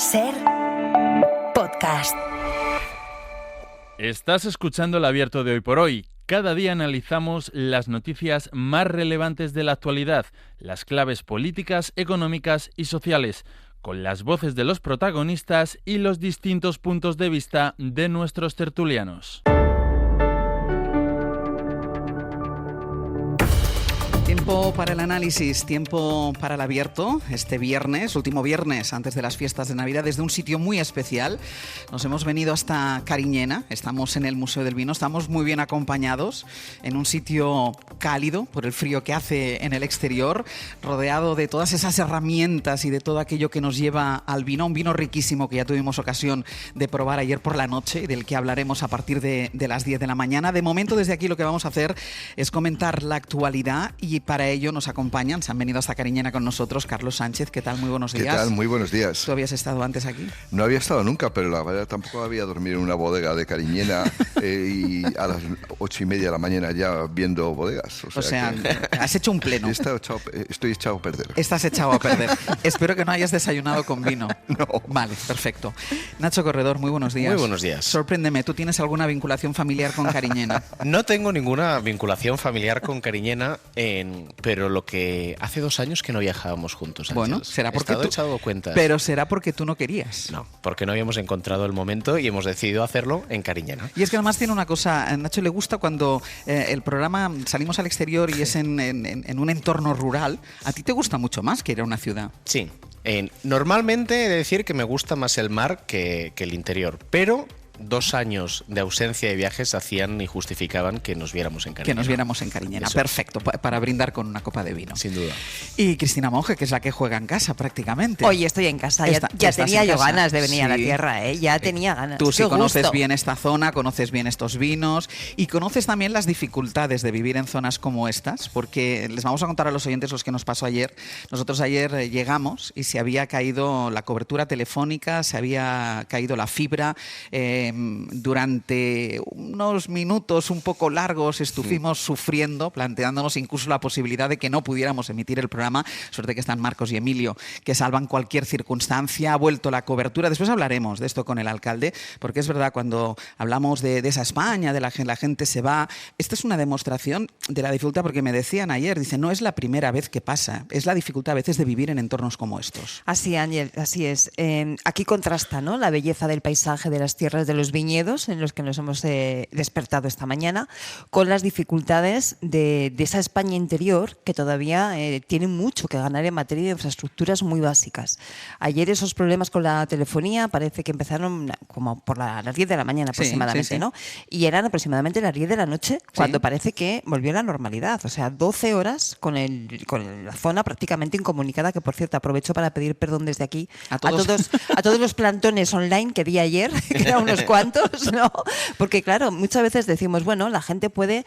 Ser podcast. Estás escuchando El Abierto de Hoy por Hoy. Cada día analizamos las noticias más relevantes de la actualidad, las claves políticas, económicas y sociales, con las voces de los protagonistas y los distintos puntos de vista de nuestros tertulianos. Tiempo para el análisis, tiempo para el abierto. Este viernes, último viernes antes de las fiestas de Navidad, desde un sitio muy especial. Nos hemos venido hasta Cariñena, estamos en el Museo del Vino, estamos muy bien acompañados en un sitio cálido por el frío que hace en el exterior, rodeado de todas esas herramientas y de todo aquello que nos lleva al vino. Un vino riquísimo que ya tuvimos ocasión de probar ayer por la noche y del que hablaremos a partir de las 10 de la mañana. De momento, desde aquí lo que vamos a hacer es comentar la actualidad y para ello nos acompañan, se han venido hasta Cariñena con nosotros, Carlos Sánchez. ¿Qué tal? Muy buenos días. ¿Qué tal? Muy buenos días. ¿Tú habías estado antes aquí? No había estado nunca, pero la verdad tampoco había dormido en una bodega de Cariñena y a las 8:30 de la mañana ya viendo bodegas. O sea has hecho un pleno. Estoy echado a perder. Estás echado a perder. Espero que no hayas desayunado con vino. No. Vale, perfecto. Nacho Corredor, muy buenos días. Muy buenos días. Sorpréndeme, ¿tú tienes alguna vinculación familiar con Cariñena? No tengo ninguna vinculación familiar con Cariñena, pero lo que hace 2 años que no viajábamos juntos. Ángel. Bueno, será porque he echado cuentas. Pero será porque tú no querías. No, porque no habíamos encontrado el momento y hemos decidido hacerlo en Cariñena. Y es que además tiene una cosa, a Nacho le gusta cuando el programa salimos al exterior y es en un entorno rural. A ti te gusta mucho más que ir a una ciudad. Sí. Normalmente he de decir que me gusta más el mar que el interior, pero 2 años de ausencia de viajes hacían y justificaban que nos viéramos en Cariñena. Que nos viéramos en Cariñena, Eso. Perfecto, para brindar con una copa de vino. Sin duda. Y Cristina Monge, que es la que juega en casa prácticamente. Hoy estoy en casa, ya tenía yo ganas de venir a la Sí. tierra, ya tenía ganas. Tú sí Qué conoces gusto. bien esta zona, conoces bien estos vinos y conoces también las dificultades de vivir en zonas como estas, porque les vamos a contar a los oyentes los que nos pasó ayer. Nosotros ayer llegamos y se había caído la cobertura telefónica, se había caído la fibra. Durante unos minutos un poco largos estuvimos sufriendo, planteándonos incluso la posibilidad de que no pudiéramos emitir el programa. Suerte que están Marcos y Emilio, que salvan cualquier circunstancia. Ha vuelto la cobertura. Después hablaremos de esto con el alcalde, porque es verdad, cuando hablamos de esa España, de la gente se va, esta es una demostración de la dificultad, porque me decían ayer, dicen, no es la primera vez que pasa, es la dificultad a veces de vivir en entornos como estos. Así, Ángel, así es. Aquí contrasta, ¿no?, la belleza del paisaje de las tierras de los viñedos, en los que nos hemos despertado esta mañana, con las dificultades de esa España interior que todavía tiene mucho que ganar en materia de infraestructuras muy básicas. Ayer esos problemas con la telefonía parece que empezaron como por las 10 de la mañana aproximadamente, sí. ¿no? Y eran aproximadamente las 10 de la noche cuando parece que volvió a la normalidad. O sea, 12 horas con la zona prácticamente incomunicada, que por cierto aprovecho para pedir perdón desde aquí a todos los plantones online que di ayer, que eran unos cuantos, ¿no? Porque claro, muchas veces decimos, bueno, la gente puede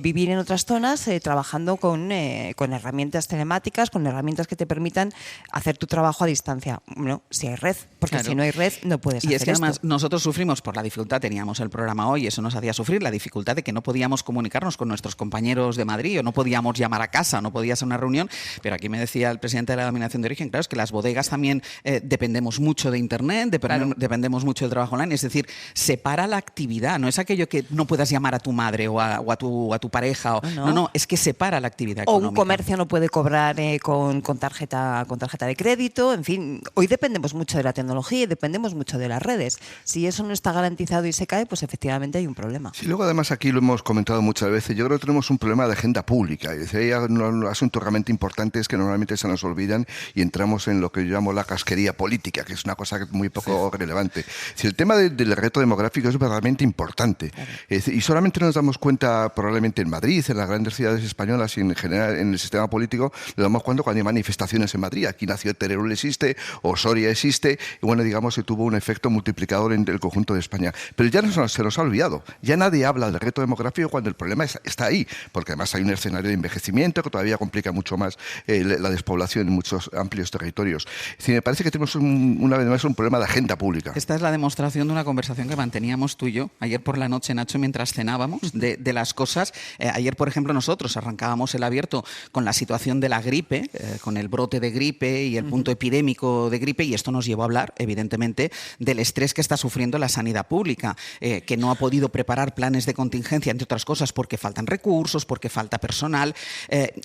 vivir en otras zonas trabajando con herramientas telemáticas, con herramientas que te permitan hacer tu trabajo a distancia. Bueno, si hay red, porque Claro. si no hay red no puedes hacer Y es que además esto. nosotros sufrimos por la dificultad, teníamos el programa hoy, eso nos hacía sufrir, la dificultad de que no podíamos comunicarnos con nuestros compañeros de Madrid, o no podíamos llamar a casa, no podía ser una reunión. Pero aquí me decía el presidente de la Denominación de Origen, claro, es que las bodegas también dependemos mucho de Internet, dependemos mucho del trabajo online, es decir, separa la actividad, no es aquello que no puedas llamar a tu madre o a tu pareja, no, es que separa la actividad O económica. un comercio no puede cobrar con tarjeta de crédito. En fin, hoy dependemos mucho de la tecnología y dependemos mucho de las redes. Si eso no está garantizado y se cae, pues efectivamente hay un problema. Sí, luego además aquí lo hemos comentado muchas veces, yo creo que tenemos un problema de agenda pública. Es decir, hay asuntos realmente importantes que normalmente se nos olvidan y entramos en lo que yo llamo la casquería política, que es una cosa muy poco relevante. Si el tema del reto demográfico es verdaderamente importante. Claro. Y solamente nos damos cuenta, probablemente en Madrid, en las grandes ciudades españolas y en general en el sistema político, nos damos cuenta cuando hay manifestaciones en Madrid. Aquí nació Teruel, existe, o Soria existe, y bueno, digamos que tuvo un efecto multiplicador en el conjunto de España. Pero ya se nos ha olvidado. Ya nadie habla del reto demográfico cuando el problema está ahí, porque además hay un escenario de envejecimiento que todavía complica mucho más la despoblación en muchos amplios territorios. Es decir, me parece que tenemos una vez más un problema de agenda pública. Esta es la demostración de una conversación conversación que manteníamos tú y yo ayer por la noche, Nacho, mientras cenábamos, de las cosas. Ayer, por ejemplo, nosotros arrancábamos el abierto con la situación de la gripe, con el brote de gripe y el punto epidémico de gripe, y esto nos llevó a hablar, evidentemente, del estrés que está sufriendo la sanidad pública, que no ha podido preparar planes de contingencia, entre otras cosas, porque faltan recursos, porque falta personal,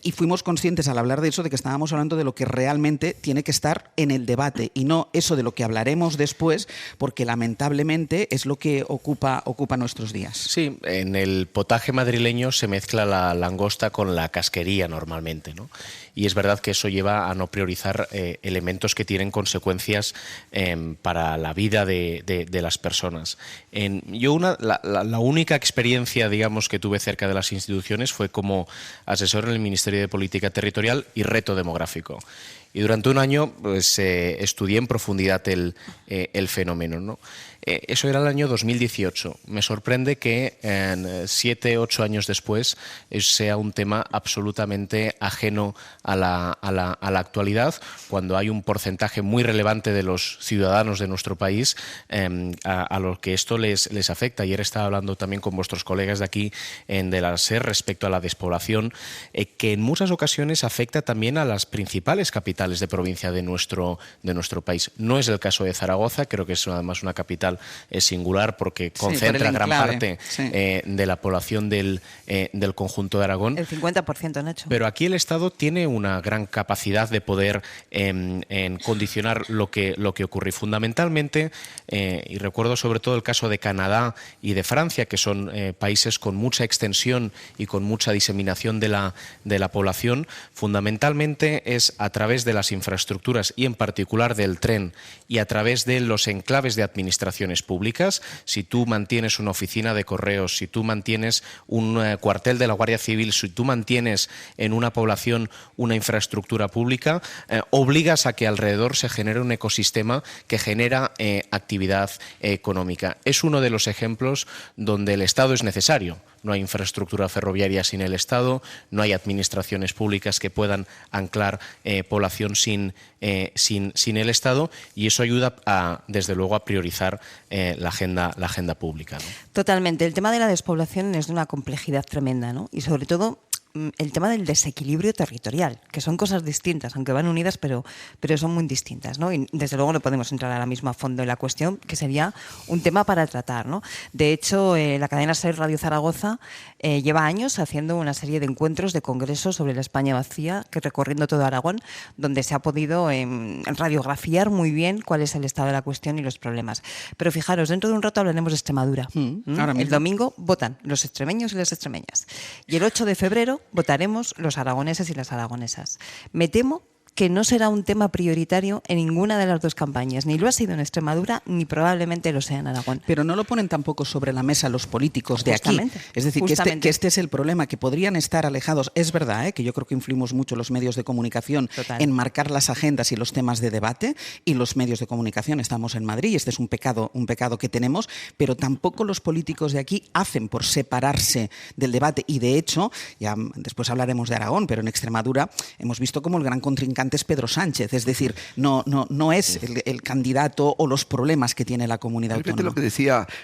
y fuimos conscientes al hablar de eso de que estábamos hablando de lo que realmente tiene que estar en el debate y no eso de lo que hablaremos después, porque lamentablemente es lo que ocupa nuestros días. Sí, en el potaje madrileño se mezcla la langosta con la casquería normalmente, ¿no? Y es verdad que eso lleva a no priorizar elementos que tienen consecuencias para la vida de las personas. La única experiencia, digamos, que tuve cerca de las instituciones fue como asesor en el Ministerio de Política Territorial y Reto Demográfico. Y durante un año pues, estudié en profundidad el fenómeno, ¿no? Eso era el año 2018. Me sorprende que 7, 8 años después sea un tema absolutamente ajeno a la actualidad, cuando hay un porcentaje muy relevante de los ciudadanos de nuestro país a los que esto les afecta. Ayer estaba hablando también con vuestros colegas de aquí de la SER respecto a la despoblación, que en muchas ocasiones afecta también a las principales capitales de provincia de nuestro país. No es el caso de Zaragoza, creo que es además una capital singular porque concentra gran parte de la población del conjunto de Aragón. El 50%, Nacho. Pero aquí el Estado tiene una gran capacidad de poder condicionar lo que ocurre. Y fundamentalmente, y recuerdo sobre todo el caso de Canadá y de Francia, que son países con mucha extensión y con mucha diseminación de la población, fundamentalmente es a través de las infraestructuras y en particular del tren y a través de los enclaves de administraciones públicas. Si tú mantienes una oficina de correos, si tú mantienes un cuartel de la Guardia Civil, si tú mantienes en una población una infraestructura pública, obligas a que alrededor se genere un ecosistema que genera actividad económica. Es uno de los ejemplos donde el Estado es necesario. No hay infraestructura ferroviaria sin el Estado, no hay administraciones públicas que puedan anclar población sin el Estado, y eso ayuda desde luego a priorizar la agenda pública, ¿no? Totalmente. El tema de la despoblación es de una complejidad tremenda, ¿no? Y sobre todo el tema del desequilibrio territorial, que son cosas distintas, aunque van unidas, pero son muy distintas, ¿no? Y desde luego no podemos entrar ahora mismo a fondo en la cuestión, que sería un tema para tratar, ¿no? De hecho, la cadena SER Radio Zaragoza lleva años haciendo una serie de encuentros, de congresos sobre la España vacía, que recorriendo todo Aragón, donde se ha podido radiografiar muy bien cuál es el estado de la cuestión y los problemas. Pero fijaros, dentro de un rato hablaremos de Extremadura. El domingo votan los extremeños y las extremeñas. Y el 8 de febrero votaremos los aragoneses y las aragonesas. Me temo que no será un tema prioritario en ninguna de las dos campañas. Ni lo ha sido en Extremadura, ni probablemente lo sea en Aragón. Pero no lo ponen tampoco sobre la mesa los políticos de aquí. Es decir, que este es el problema, que podrían estar alejados. Es verdad que yo creo que influimos mucho los medios de comunicación en marcar las agendas y los temas de debate, y los medios de comunicación estamos en Madrid, y este es un pecado que tenemos, pero tampoco los políticos de aquí hacen por separarse del debate. Y de hecho, ya después hablaremos de Aragón, pero en Extremadura hemos visto como el gran contrincante es Pedro Sánchez, es decir, no es el candidato o los problemas que tiene la comunidad autónoma.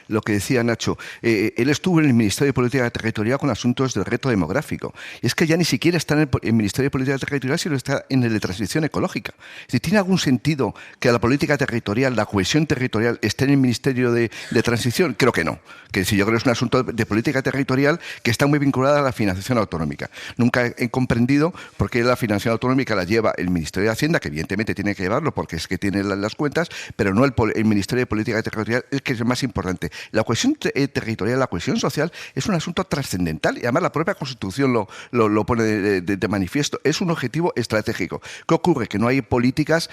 Lo que decía Nacho, él estuvo en el Ministerio de Política Territorial con asuntos del reto demográfico, y es que ya ni siquiera está en el Ministerio de Política Territorial, sino está en el de Transición Ecológica. Si ¿tiene algún sentido que la política territorial, la cohesión territorial, esté en el Ministerio de Transición? Creo que no. Que si yo creo que es un asunto de política territorial que está muy vinculada a la financiación autonómica. Nunca he comprendido por qué la financiación autonómica la lleva el Ministerio de Hacienda, que evidentemente tiene que llevarlo porque es que tiene las cuentas, pero no el Ministerio de Política Territorial, el que es más importante. La cohesión territorial, la cohesión social es un asunto trascendental, y además la propia Constitución lo pone de manifiesto. Es un objetivo estratégico. ¿Qué ocurre? Que no hay políticas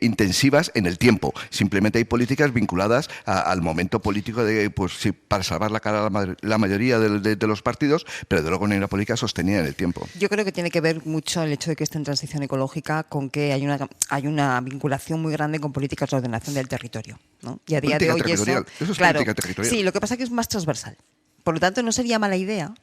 intensivas en el tiempo, simplemente hay políticas vinculadas al momento político para salvar la cara a la mayoría de los partidos, pero de luego no hay una política sostenida en el tiempo. Yo creo que tiene que ver mucho el hecho de que esté en transición ecológica con que hay una vinculación muy grande con políticas de ordenación del territorio, ¿no? Y a día de hoy eso es claro, política territorial. Sí, lo que pasa es que es más transversal. Por lo tanto, no sería mala idea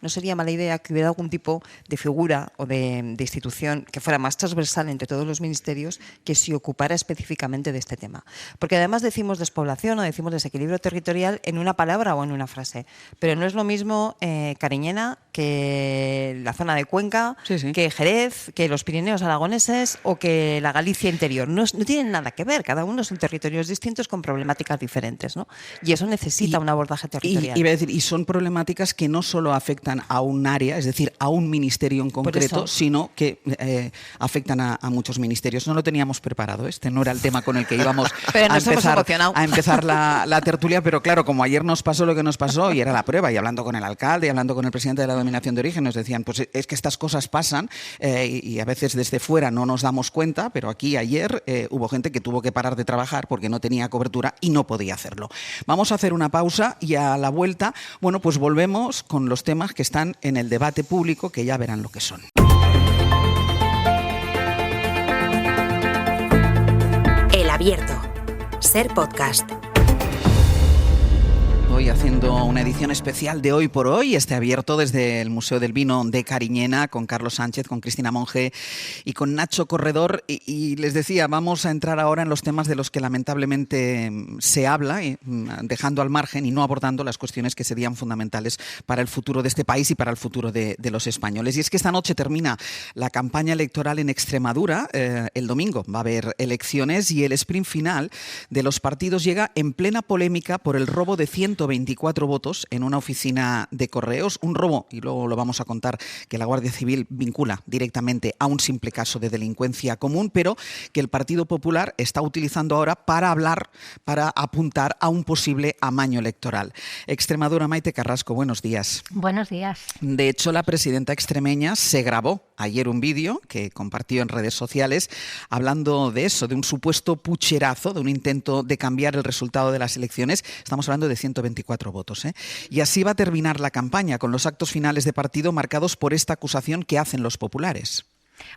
que hubiera algún tipo de figura o de institución que fuera más transversal entre todos los ministerios que se ocupara específicamente de este tema. Porque además decimos despoblación o decimos desequilibrio territorial en una palabra o en una frase, pero no es lo mismo Cariñena que la zona de Cuenca, que Jerez, que los Pirineos aragoneses o que la Galicia interior. No tienen nada que ver, cada uno son territorios distintos con problemáticas diferentes, ¿no? Y eso necesita un abordaje territorial. Y son problemáticas que no solo afectan a un área, es decir, a un ministerio en concreto, sino que afectan a muchos ministerios. No lo teníamos preparado, este no era el tema con el que íbamos a empezar la tertulia, pero claro, como ayer nos pasó lo que nos pasó y era la prueba, y hablando con el alcalde, y hablando con el presidente de la Denominación de Origen, nos decían, pues es que estas cosas pasan y a veces desde fuera no nos damos cuenta, pero aquí ayer hubo gente que tuvo que parar de trabajar porque no tenía cobertura y no podía hacerlo. Vamos a hacer una pausa y a la vuelta, bueno, pues volvemos con los temas que están en el debate público, que ya verán lo que son. El Abierto. Ser podcast. Hoy haciendo una edición especial de Hoy por Hoy, abierto desde el Museo del Vino de Cariñena, con Carlos Sánchez, con Cristina Monge y con Nacho Corredor. Y les decía, vamos a entrar ahora en los temas de los que lamentablemente se habla, dejando al margen y no abordando las cuestiones que serían fundamentales para el futuro de este país y para el futuro de los españoles. Y es que esta noche termina la campaña electoral en Extremadura. El domingo va a haber elecciones y el sprint final de los partidos llega en plena polémica por el robo de 124 votos en una oficina de correos, un robo, y luego lo vamos a contar, que la Guardia Civil vincula directamente a un simple caso de delincuencia común, pero que el Partido Popular está utilizando ahora para apuntar a un posible amaño electoral. Extremadura, Maite Carrasco, buenos días. Buenos días. De hecho, la presidenta extremeña se grabó ayer un vídeo que compartió en redes sociales hablando de eso, de un supuesto pucherazo, de un intento de cambiar el resultado de las elecciones. Estamos hablando de 124 votos, ¿eh? Y así va a terminar la campaña, con los actos finales de partido marcados por esta acusación que hacen los populares.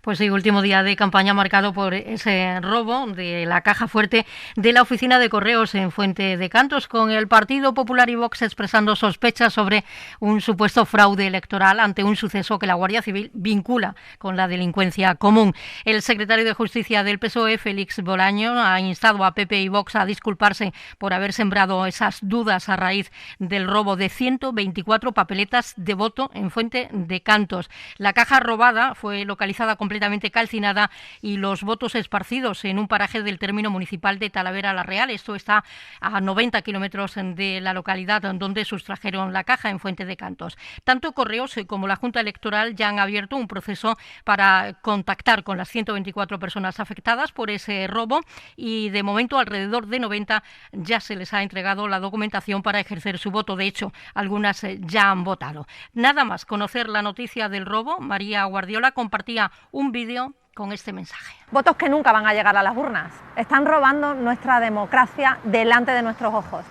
Pues sí, último día de campaña marcado por ese robo de la caja fuerte de la oficina de correos en Fuente de Cantos, con el Partido Popular y Vox expresando sospechas sobre un supuesto fraude electoral ante un suceso que la Guardia Civil vincula con la delincuencia común. El secretario de Justicia del PSOE, Félix Bolaño, ha instado a PP y Vox a disculparse por haber sembrado esas dudas a raíz del robo de 124 papeletas de voto en Fuente de Cantos. La caja robada fue localizada completamente calcinada y los votos esparcidos en un paraje del término municipal de Talavera la Real. Esto está a 90 kilómetros de la localidad donde sustrajeron la caja en Fuente de Cantos. Tanto Correos como la Junta Electoral ya han abierto un proceso para contactar con las 124 personas afectadas por ese robo y de momento alrededor de 90 ya se les ha entregado la documentación para ejercer su voto. De hecho, algunas ya han votado. Nada más conocer la noticia del robo, María Guardiola compartía un vídeo con este mensaje. Votos que nunca van a llegar a las urnas. Están robando nuestra democracia delante de nuestros ojos.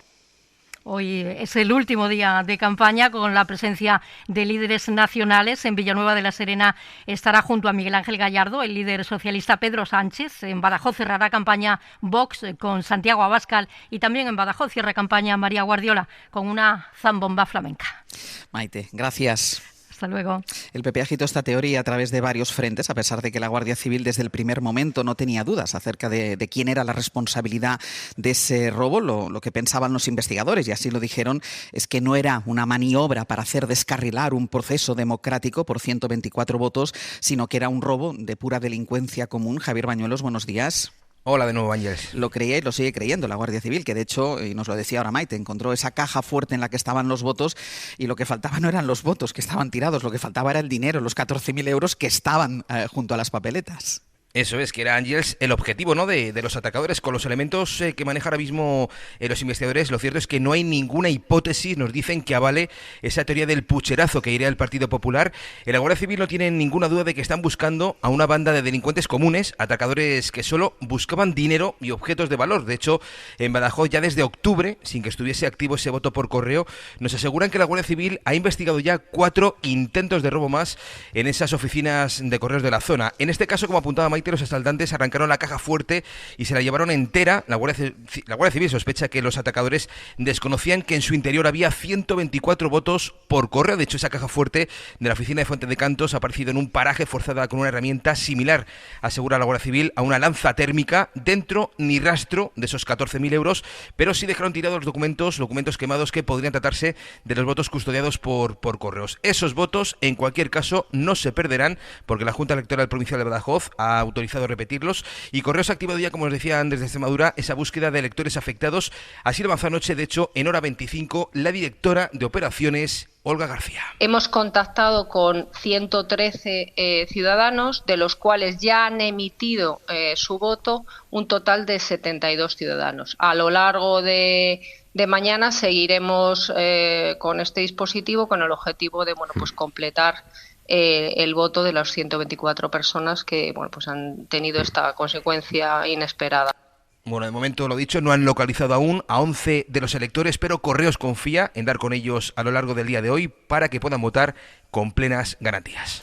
Hoy es el último día de campaña con la presencia de líderes nacionales. En Villanueva de la Serena estará junto a Miguel Ángel Gallardo el líder socialista Pedro Sánchez. En Badajoz cerrará campaña Vox con Santiago Abascal y también en Badajoz cierra campaña María Guardiola con una zambomba flamenca. Maite, gracias. Hasta luego. El PP agitó esta teoría a través de varios frentes, a pesar de que la Guardia Civil desde el primer momento no tenía dudas acerca de quién era la responsabilidad de ese robo. Lo que pensaban los investigadores, y así lo dijeron, es que no era una maniobra para hacer descarrilar un proceso democrático por 124 votos, sino que era un robo de pura delincuencia común. Javier Bañuelos, buenos días. Hola de nuevo, Ángeles. Lo creía y lo sigue creyendo la Guardia Civil, que de hecho, y nos lo decía ahora Maite, encontró esa caja fuerte en la que estaban los votos y lo que faltaba no eran los votos que estaban tirados, lo que faltaba era el dinero, los 14.000 euros que estaban junto a las papeletas. Eso es, que era, Ángels, el objetivo, ¿no?, de los atacadores. Con los elementos que maneja ahora mismo los investigadores, lo cierto es que no hay ninguna hipótesis, nos dicen, que avale esa teoría del pucherazo que iría al Partido Popular. En la Guardia Civil no tienen ninguna duda de que están buscando a una banda de delincuentes comunes, atacadores que solo buscaban dinero y objetos de valor. De hecho, en Badajoz ya desde octubre, sin que estuviese activo ese voto por correo, nos aseguran que la Guardia Civil ha investigado ya 4 intentos de robo más en esas oficinas de correos de la zona. En este caso, como apuntaba Maite, Maite, los asaltantes arrancaron la caja fuerte y se la llevaron entera. La Guardia Civil sospecha que los atacadores desconocían que en su interior había 124 votos por correo. De hecho, esa caja fuerte de la oficina de Fuente de Cantos ha aparecido en un paraje forzada con una herramienta similar, asegura la Guardia Civil, a una lanza térmica. Dentro ni rastro de esos 14.000 euros, pero sí dejaron tirados los documentos quemados que podrían tratarse de los votos custodiados por correos. Esos votos, en cualquier caso, no se perderán porque la Junta Electoral Provincial de Badajoz ha autorizado repetirlos y Correos ha activado ya, como os decía desde Extremadura, esa búsqueda de electores afectados. Así lo avanzó anoche, de hecho, en hora 25, la directora de operaciones, Olga García. Hemos contactado con 113 ciudadanos, de los cuales ya han emitido su voto un total de 72 ciudadanos. A lo largo de mañana seguiremos con este dispositivo con el objetivo de completar el voto de las 124 personas que han tenido esta consecuencia inesperada. Bueno, de momento, lo dicho, no han localizado aún a 11 de los electores, pero Correos confía en dar con ellos a lo largo del día de hoy para que puedan votar con plenas garantías.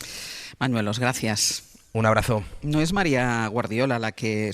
Manuelos, gracias. Un abrazo. No es María Guardiola la que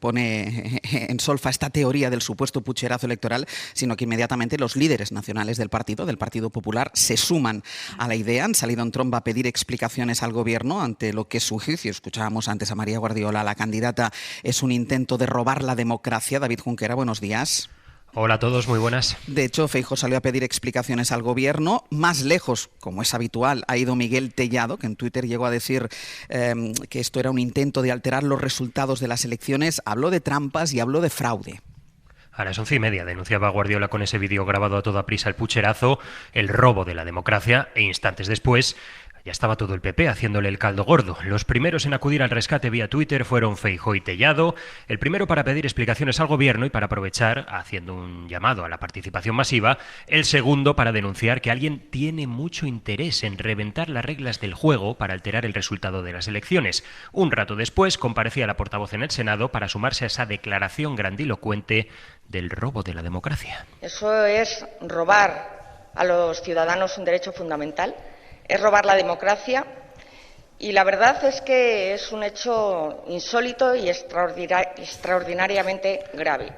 pone en solfa esta teoría del supuesto pucherazo electoral, sino que inmediatamente los líderes nacionales del Partido Popular, se suman a la idea. Han salido en tromba a pedir explicaciones al gobierno ante lo que es su juicio. Escuchábamos antes a María Guardiola, la candidata, es un intento de robar la democracia. David Junquera, buenos días. Hola a todos, muy buenas. De hecho, Feijóo salió a pedir explicaciones al gobierno. Más lejos, como es habitual, ha ido Miguel Tellado, que en Twitter llegó a decir que esto era un intento de alterar los resultados de las elecciones. Habló de trampas y habló de fraude. A las 11:30 denunciaba Guardiola con ese vídeo grabado a toda prisa el pucherazo, el robo de la democracia, e instantes después ya estaba todo el PP haciéndole el caldo gordo. Los primeros en acudir al rescate vía Twitter fueron Feijóo y Tellado, el primero para pedir explicaciones al gobierno y para aprovechar, haciendo un llamado a la participación masiva, el segundo para denunciar que alguien tiene mucho interés en reventar las reglas del juego para alterar el resultado de las elecciones. Un rato después comparecía la portavoz en el Senado para sumarse a esa declaración grandilocuente del robo de la democracia. Eso es robar a los ciudadanos un derecho fundamental. Es robar la democracia y la verdad es que es un hecho insólito y extraordinariamente grave.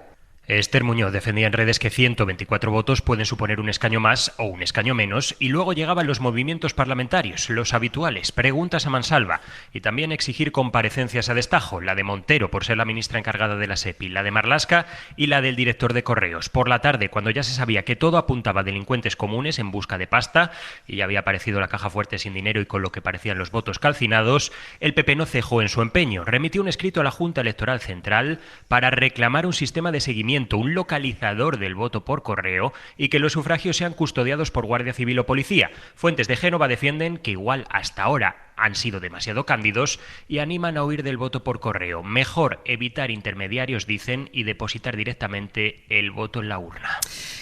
Esther Muñoz defendía en redes que 124 votos pueden suponer un escaño más o un escaño menos, y luego llegaban los movimientos parlamentarios, los habituales, preguntas a mansalva, y también exigir comparecencias a destajo, la de Montero por ser la ministra encargada de la SEPI, la de Marlaska y la del director de Correos. Por la tarde, cuando ya se sabía que todo apuntaba a delincuentes comunes en busca de pasta, y ya había aparecido la caja fuerte sin dinero y con lo que parecían los votos calcinados, el PP no cejó en su empeño. Remitió un escrito a la Junta Electoral Central para reclamar un sistema de seguimiento, un localizador del voto por correo y que los sufragios sean custodiados por Guardia Civil o Policía. Fuentes de Génova defienden que igual hasta ahora han sido demasiado cándidos y animan a huir del voto por correo. Mejor evitar intermediarios, dicen, y depositar directamente el voto en la urna.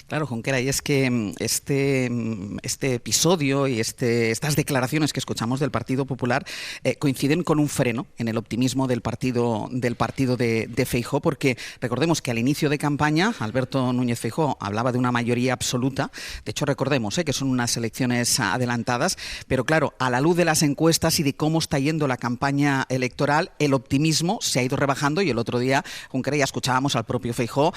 Claro, Junquera, y es que este episodio y estas declaraciones que escuchamos del Partido Popular coinciden con un freno en el optimismo del partido de Feijóo, porque recordemos que al inicio de campaña Alberto Núñez Feijóo hablaba de una mayoría absoluta. De hecho, recordemos que son unas elecciones adelantadas, pero claro, a la luz de las encuestas y de cómo está yendo la campaña electoral, el optimismo se ha ido rebajando y el otro día, Junquera, ya escuchábamos al propio Feijóo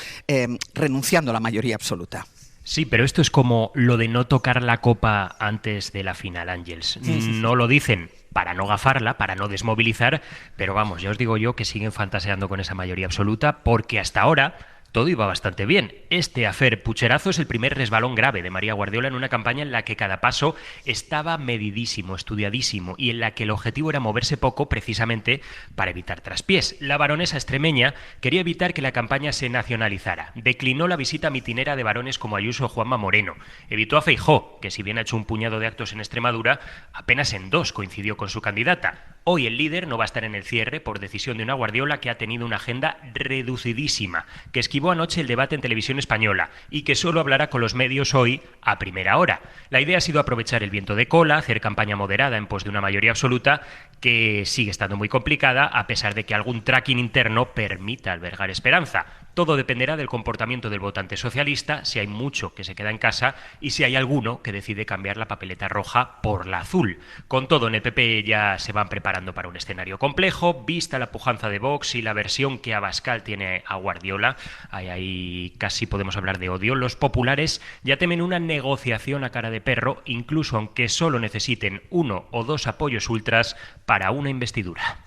renunciando a la mayoría absoluta. Sí, pero esto es como lo de no tocar la copa antes de la final, Ángels. No lo dicen para no gafarla, para no desmovilizar, pero vamos, ya os digo yo que siguen fantaseando con esa mayoría absoluta, porque hasta ahora todo iba bastante bien. Este afer pucherazo es el primer resbalón grave de María Guardiola en una campaña en la que cada paso estaba medidísimo, estudiadísimo, y en la que el objetivo era moverse poco precisamente para evitar traspiés. La baronesa extremeña quería evitar que la campaña se nacionalizara. Declinó la visita mitinera de varones como Ayuso o Juanma Moreno. Evitó a Feijóo, que si bien ha hecho un puñado de actos en Extremadura, apenas en 2 coincidió con su candidata. Hoy el líder no va a estar en el cierre por decisión de una Guardiola que ha tenido una agenda reducidísima, que esquivó anoche el debate en Televisión Española y que solo hablará con los medios hoy a primera hora. La idea ha sido aprovechar el viento de cola, hacer campaña moderada en pos de una mayoría absoluta que sigue estando muy complicada a pesar de que algún tracking interno permita albergar esperanza. Todo dependerá del comportamiento del votante socialista, si hay mucho que se queda en casa y si hay alguno que decide cambiar la papeleta roja por la azul. Con todo, en el PP ya se van preparando para un escenario complejo, vista la pujanza de Vox y la versión que Abascal tiene a Guardiola. Ahí casi podemos hablar de odio. Los populares ya temen una negociación a cara de perro, incluso aunque solo necesiten 1 o 2 apoyos ultras para una investidura.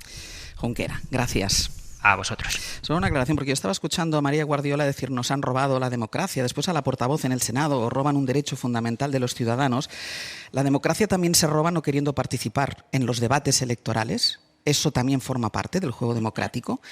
Junquera, gracias. A vosotros. Solo una aclaración, porque yo estaba escuchando a María Guardiola decir nos han robado la democracia, después a la portavoz en el Senado, o roban un derecho fundamental de los ciudadanos. La democracia también se roba no queriendo participar en los debates electorales. Eso también forma parte del juego democrático,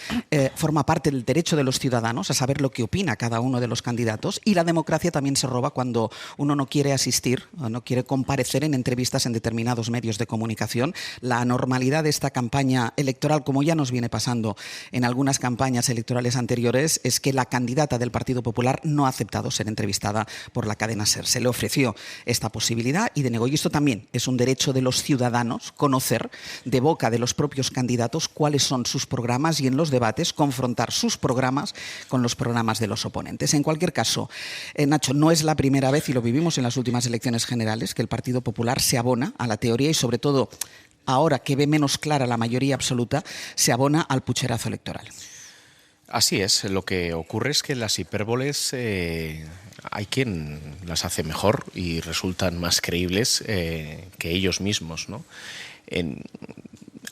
forma parte del derecho de los ciudadanos a saber lo que opina cada uno de los candidatos, y la democracia también se roba cuando uno no quiere asistir o no quiere comparecer en entrevistas en determinados medios de comunicación. La anormalidad de esta campaña electoral, como ya nos viene pasando en algunas campañas electorales anteriores, es que la candidata del Partido Popular no ha aceptado ser entrevistada por la cadena SER. Se le ofreció esta posibilidad y denegó, y esto también es un derecho de los ciudadanos conocer de boca de los propios candidatos cuáles son sus programas y en los debates confrontar sus programas con los programas de los oponentes. En cualquier caso, Nacho, no es la primera vez, y lo vivimos en las últimas elecciones generales, que el Partido Popular se abona a la teoría y, sobre todo, ahora que ve menos clara la mayoría absoluta, se abona al pucherazo electoral. Así es, lo que ocurre es que las hipérboles hay quien las hace mejor y resultan más creíbles que ellos mismos, ¿no?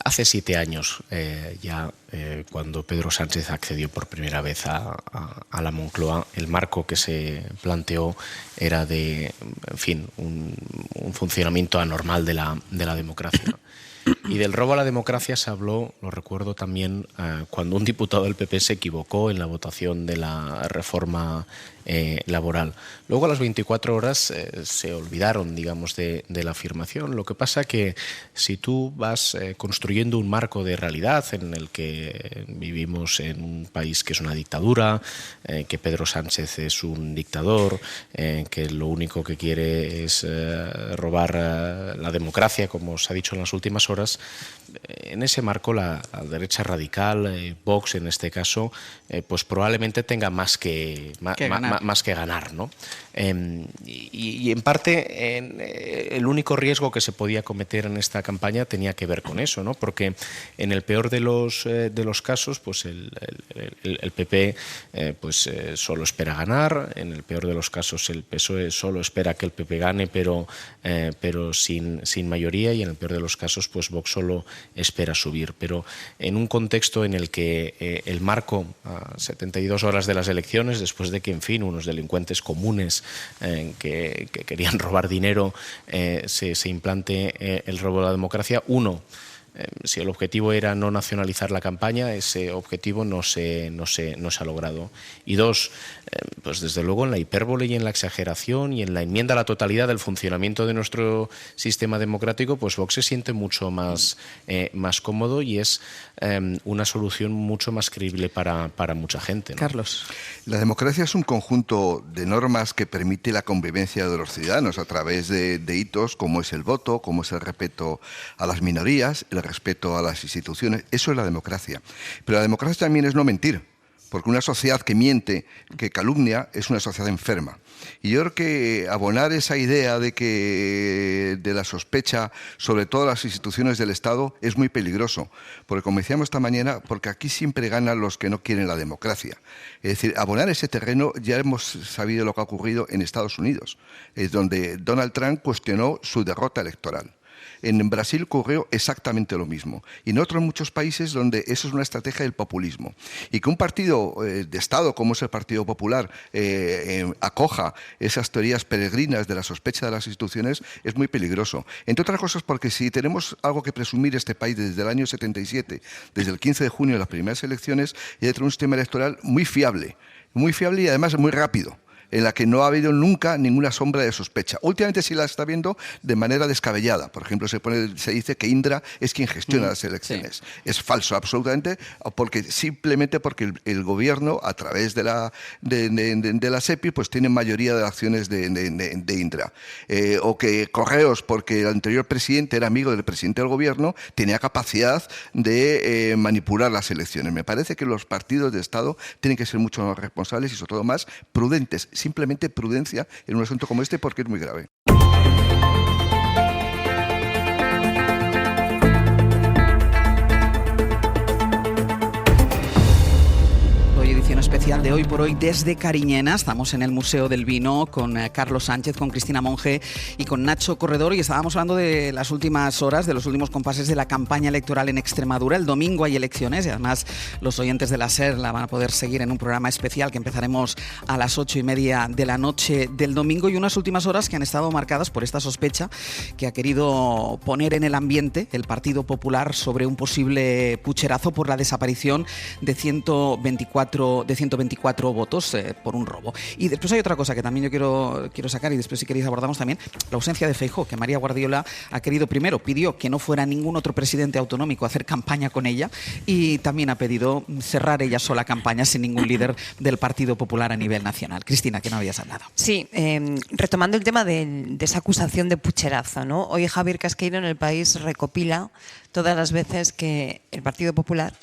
Hace 7 años cuando Pedro Sánchez accedió por primera vez a la Moncloa, el marco que se planteó era de, en fin, un funcionamiento anormal de la democracia. Y del robo a la democracia se habló, lo recuerdo también, cuando un diputado del PP se equivocó en la votación de la reforma laboral. Luego, a las 24 horas se olvidaron, digamos, de la afirmación. Lo que pasa que si tú vas construyendo un marco de realidad en el que vivimos en un país que es una dictadura, que Pedro Sánchez es un dictador, que lo único que quiere es robar la democracia, como se ha dicho en las últimas horas, en ese marco la derecha radical, Vox en este caso, pues probablemente tenga más que ganar, ¿no? Y en parte el único riesgo que se podía cometer en esta campaña tenía que ver con eso, ¿no? Porque en el peor de los casos, pues el PP solo espera ganar. En el peor de los casos el PSOE solo espera que el PP gane, pero sin mayoría, y en el peor de los casos pues Vox solo espera subir. Pero en un contexto en el que el marco a 72 horas de las elecciones, después de que, en fin, unos delincuentes comunes que querían robar dinero, se implante el robo a la democracia. Uno, si el objetivo era no nacionalizar la campaña, ese objetivo no se ha logrado. Y dos, pues desde luego en la hipérbole y en la exageración y en la enmienda a la totalidad del funcionamiento de nuestro sistema democrático, pues Vox se siente mucho más cómodo y es una solución mucho más creíble para mucha gente, ¿no? Carlos. La democracia es un conjunto de normas que permite la convivencia de los ciudadanos a través de hitos como es el voto, como es el respeto a las minorías, el respeto a las instituciones. Eso es la democracia. Pero la democracia también es no mentir, porque una sociedad que miente, que calumnia, es una sociedad enferma. Y yo creo que abonar esa idea de la sospecha sobre todas las instituciones del Estado es muy peligroso, porque como decíamos esta mañana, porque aquí siempre ganan los que no quieren la democracia. Es decir, abonar ese terreno, ya hemos sabido lo que ha ocurrido en Estados Unidos, es donde Donald Trump cuestionó su derrota electoral. En Brasil ocurrió exactamente lo mismo. Y en otros muchos países donde eso es una estrategia del populismo. Y que un partido de Estado, como es el Partido Popular, acoja esas teorías peregrinas de la sospecha de las instituciones, es muy peligroso. Entre otras cosas porque si tenemos algo que presumir este país desde el año 77, desde el 15 de junio de las primeras elecciones, y de tener un sistema electoral muy fiable y además muy rápido. en la que no ha habido nunca ninguna sombra de sospecha. Últimamente sí la está viendo de manera descabellada. Por ejemplo, se dice que Indra es quien gestiona las elecciones. Sí. Es falso, absolutamente, simplemente porque el gobierno, a través de la SEPI, pues tiene mayoría de acciones de Indra. O que Correos, porque el anterior presidente era amigo del presidente del gobierno, tenía capacidad de manipular las elecciones. Me parece que los partidos de Estado tienen que ser mucho más responsables y sobre todo más prudentes. Simplemente prudencia en un asunto como este porque es muy grave. Especial de Hoy por Hoy desde Cariñena. Estamos en el Museo del Vino con Carlos Sánchez, con Cristina Monge y con Nacho Corredor, y estábamos hablando de las últimas horas, de los últimos compases de la campaña electoral en Extremadura. El domingo hay elecciones y además los oyentes de la SER la van a poder seguir en un programa especial que empezaremos a las 8:30 de la noche del domingo, y unas últimas horas que han estado marcadas por esta sospecha que ha querido poner en el ambiente el Partido Popular sobre un posible pucherazo por la desaparición de 124 votos por un robo. Y después hay otra cosa que también yo quiero sacar, y después si queréis abordamos también la ausencia de Feijóo, que María Guardiola ha querido, primero pidió que no fuera ningún otro presidente autonómico a hacer campaña con ella, y también ha pedido cerrar ella sola campaña sin ningún líder del Partido Popular a nivel nacional. Cristina, que no habías hablado. Sí, retomando el tema de esa acusación de pucherazo, ¿no? Hoy Javier Casqueiro en El País recopila todas las veces que el Partido Popular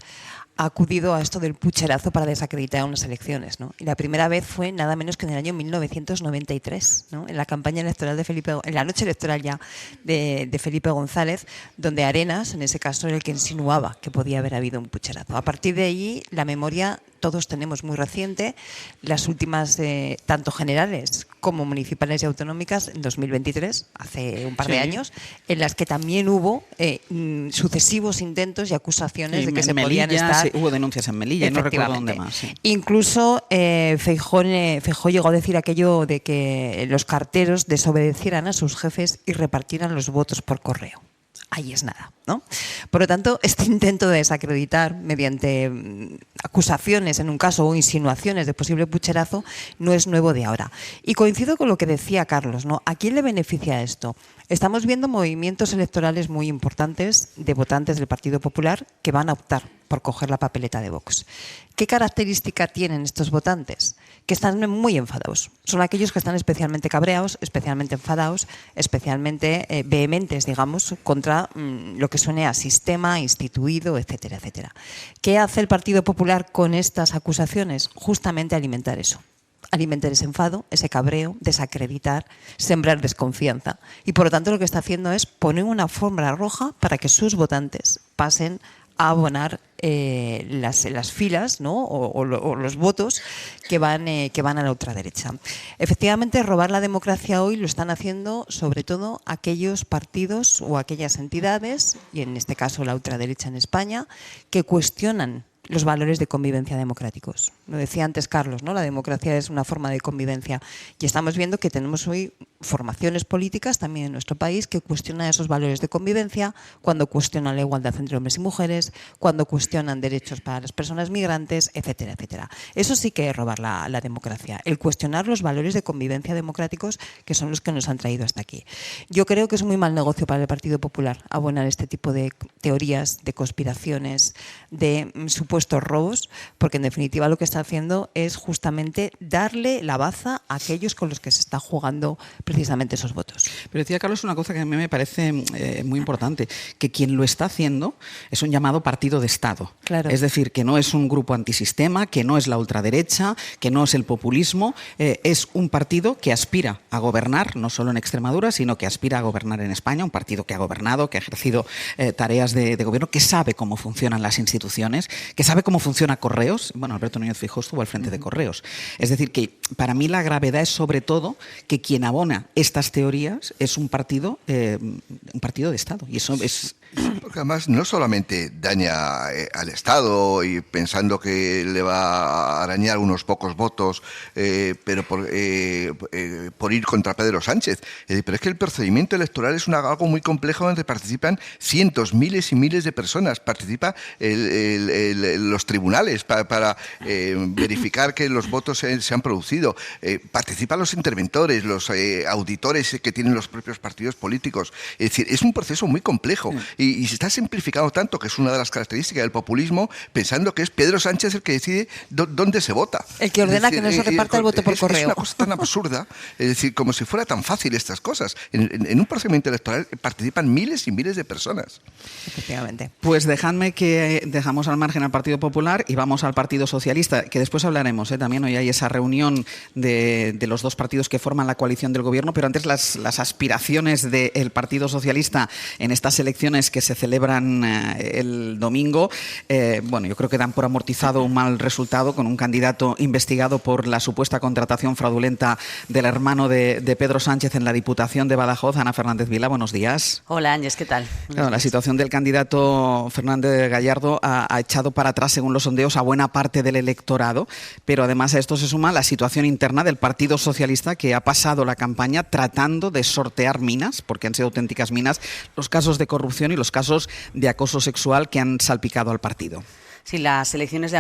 ha acudido a esto del pucherazo para desacreditar unas elecciones, ¿no? Y la primera vez fue nada menos que en el año 1993, ¿no? En la campaña electoral en la noche electoral ya de Felipe González, donde Arenas, en ese caso, era el que insinuaba que podía haber habido un pucherazo. A partir de ahí, la memoria todos tenemos muy reciente, las últimas tanto generales como municipales y autonómicas en 2023, hace un par de años, en las que también hubo sucesivos intentos y acusaciones de que se podían estar... Hubo denuncias en Melilla y no recuerdo dónde más. Sí. Incluso Feijóo llegó a decir aquello de que los carteros desobedecieran a sus jefes y repartieran los votos por correo. Ahí es nada, ¿no? Por lo tanto, este intento de desacreditar mediante acusaciones, en un caso, o insinuaciones de posible pucherazo, no es nuevo de ahora. Y coincido con lo que decía Carlos, ¿no? ¿A quién le beneficia esto? Estamos viendo movimientos electorales muy importantes de votantes del Partido Popular que van a optar por coger la papeleta de Vox. ¿Qué característica tienen estos votantes? Que están muy enfadados. Son aquellos que están especialmente cabreados, especialmente enfadados, especialmente vehementes, digamos, contra lo que suene a sistema, instituido, etcétera, etcétera. ¿Qué hace el Partido Popular con estas acusaciones? Justamente alimentar eso. Alimentar ese enfado, ese cabreo, desacreditar, sembrar desconfianza. Y por lo tanto lo que está haciendo es poner una alfombra roja para que sus votantes pasen a abonar las filas, ¿no? o los votos que van a la ultraderecha. Efectivamente, robar la democracia hoy lo están haciendo sobre todo aquellos partidos o aquellas entidades, y en este caso la ultraderecha en España, que cuestionan los valores de convivencia democráticos. Lo decía antes Carlos, ¿no? La democracia es una forma de convivencia, y estamos viendo que tenemos hoy formaciones políticas también en nuestro país que cuestionan esos valores de convivencia, cuando cuestionan la igualdad entre hombres y mujeres, cuando cuestionan derechos para las personas migrantes, etcétera, etcétera. Eso sí que es robar la democracia, el cuestionar los valores de convivencia democráticos que son los que nos han traído hasta aquí. Yo creo que es muy mal negocio para el Partido Popular abonar este tipo de teorías, de conspiraciones, de supuestos robos, porque en definitiva lo que está haciendo es justamente darle la baza a aquellos con los que se está jugando precisamente esos votos. Pero decía Carlos una cosa que a mí me parece muy importante, que quien lo está haciendo es un llamado partido de Estado. Claro. Es decir, que no es un grupo antisistema, que no es la ultraderecha, que no es el populismo, es un partido que aspira a gobernar, no solo en Extremadura, sino que aspira a gobernar en España, un partido que ha gobernado, que ha ejercido tareas de gobierno, que sabe cómo funcionan las instituciones, que sabe cómo funciona Correos. Bueno, Alberto Núñez Feijóo estuvo al frente de Correos. Es decir, que para mí la gravedad es sobre todo que quien abona estas teorías es un partido de Estado. Y eso es Porque además no solamente daña al Estado y pensando que le va a arañar unos pocos votos, pero por ir contra Pedro Sánchez. Pero es que el procedimiento electoral es algo muy complejo donde participan cientos, miles y miles de personas. Participa los tribunales para verificar que los votos se han producido. Participan los interventores, los auditores que tienen los propios partidos políticos. Es decir, es un proceso muy complejo y se está simplificando tanto, que es una de las características del populismo, pensando que es Pedro Sánchez el que decide dónde se vota. El que ordena que no se reparta el voto por correo. Es una cosa tan absurda, es decir, como si fuera tan fácil estas cosas. En un procedimiento electoral participan miles y miles de personas. Efectivamente. Pues dejadme que dejamos al margen al Partido Popular y vamos al Partido Socialista, que después hablaremos. También hoy hay esa reunión de los dos partidos que forman la coalición del gobierno, pero antes las aspiraciones del Partido Socialista en estas elecciones que se celebran el domingo, bueno, yo creo que dan por amortizado un mal resultado con un candidato investigado por la supuesta contratación fraudulenta del hermano de Pedro Sánchez en la Diputación de Badajoz. Ana Fernández Vila, buenos días. Hola, Ángeles, ¿qué tal? Claro, la situación del candidato Fernández Gallardo ha echado para atrás, según los sondeos, a buena parte del electorado, pero además a esto se suma la situación interna del Partido Socialista, que ha pasado la campaña tratando de sortear minas, porque han sido auténticas minas, los casos de corrupción y los casos de acoso sexual que han salpicado al partido. Sí, las elecciones le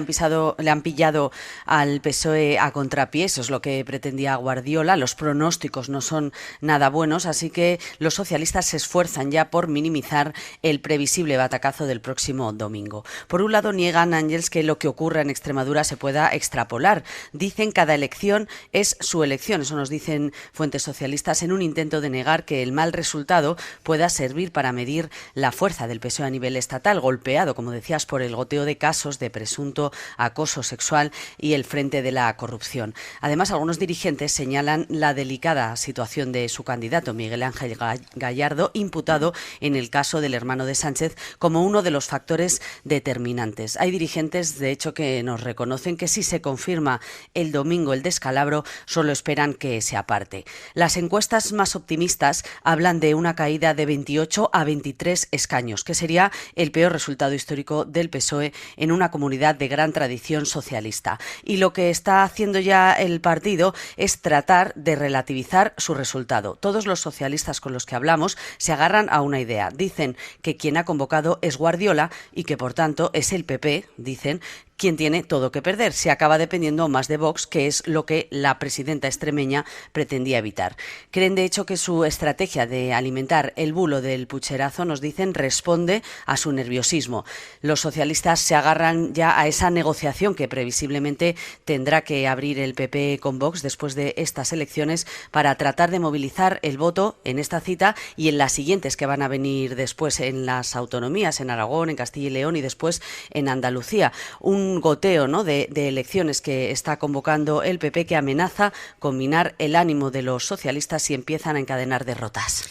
han pillado al PSOE a contrapié, eso es lo que pretendía Guardiola. Los pronósticos no son nada buenos, así que los socialistas se esfuerzan ya por minimizar el previsible batacazo del próximo domingo. Por un lado, niegan, Ángeles, que lo que ocurra en Extremadura se pueda extrapolar. Dicen cada elección es su elección, eso nos dicen fuentes socialistas, en un intento de negar que el mal resultado pueda servir para medir la fuerza del PSOE a nivel estatal, golpeado, como decías, por el goteo de casos de presunto acoso sexual y el frente de la corrupción. Además, algunos dirigentes señalan la delicada situación de su candidato, Miguel Ángel Gallardo, imputado en el caso del hermano de Sánchez, como uno de los factores determinantes. Hay dirigentes, de hecho, que nos reconocen que si se confirma el domingo el descalabro, solo esperan que se aparte. Las encuestas más optimistas hablan de una caída de 28 a 23 escaños, que sería el peor resultado histórico del PSOE en una comunidad de gran tradición socialista. Y lo que está haciendo ya el partido es tratar de relativizar su resultado. Todos los socialistas con los que hablamos se agarran a una idea. Dicen que quien ha convocado es Guardiola y que, por tanto, es el PP, dicen, quien tiene todo que perder. Se acaba dependiendo más de Vox, que es lo que la presidenta extremeña pretendía evitar. Creen, de hecho, que su estrategia de alimentar el bulo del pucherazo, nos dicen, responde a su nerviosismo. Los socialistas se agarran ya a esa negociación que previsiblemente tendrá que abrir el PP con Vox después de estas elecciones para tratar de movilizar el voto en esta cita y en las siguientes que van a venir después en las autonomías, en Aragón, en Castilla y León y después en Andalucía. Un goteo, ¿no?, de elecciones que está convocando el PP, que amenaza con minar el ánimo de los socialistas si empiezan a encadenar derrotas.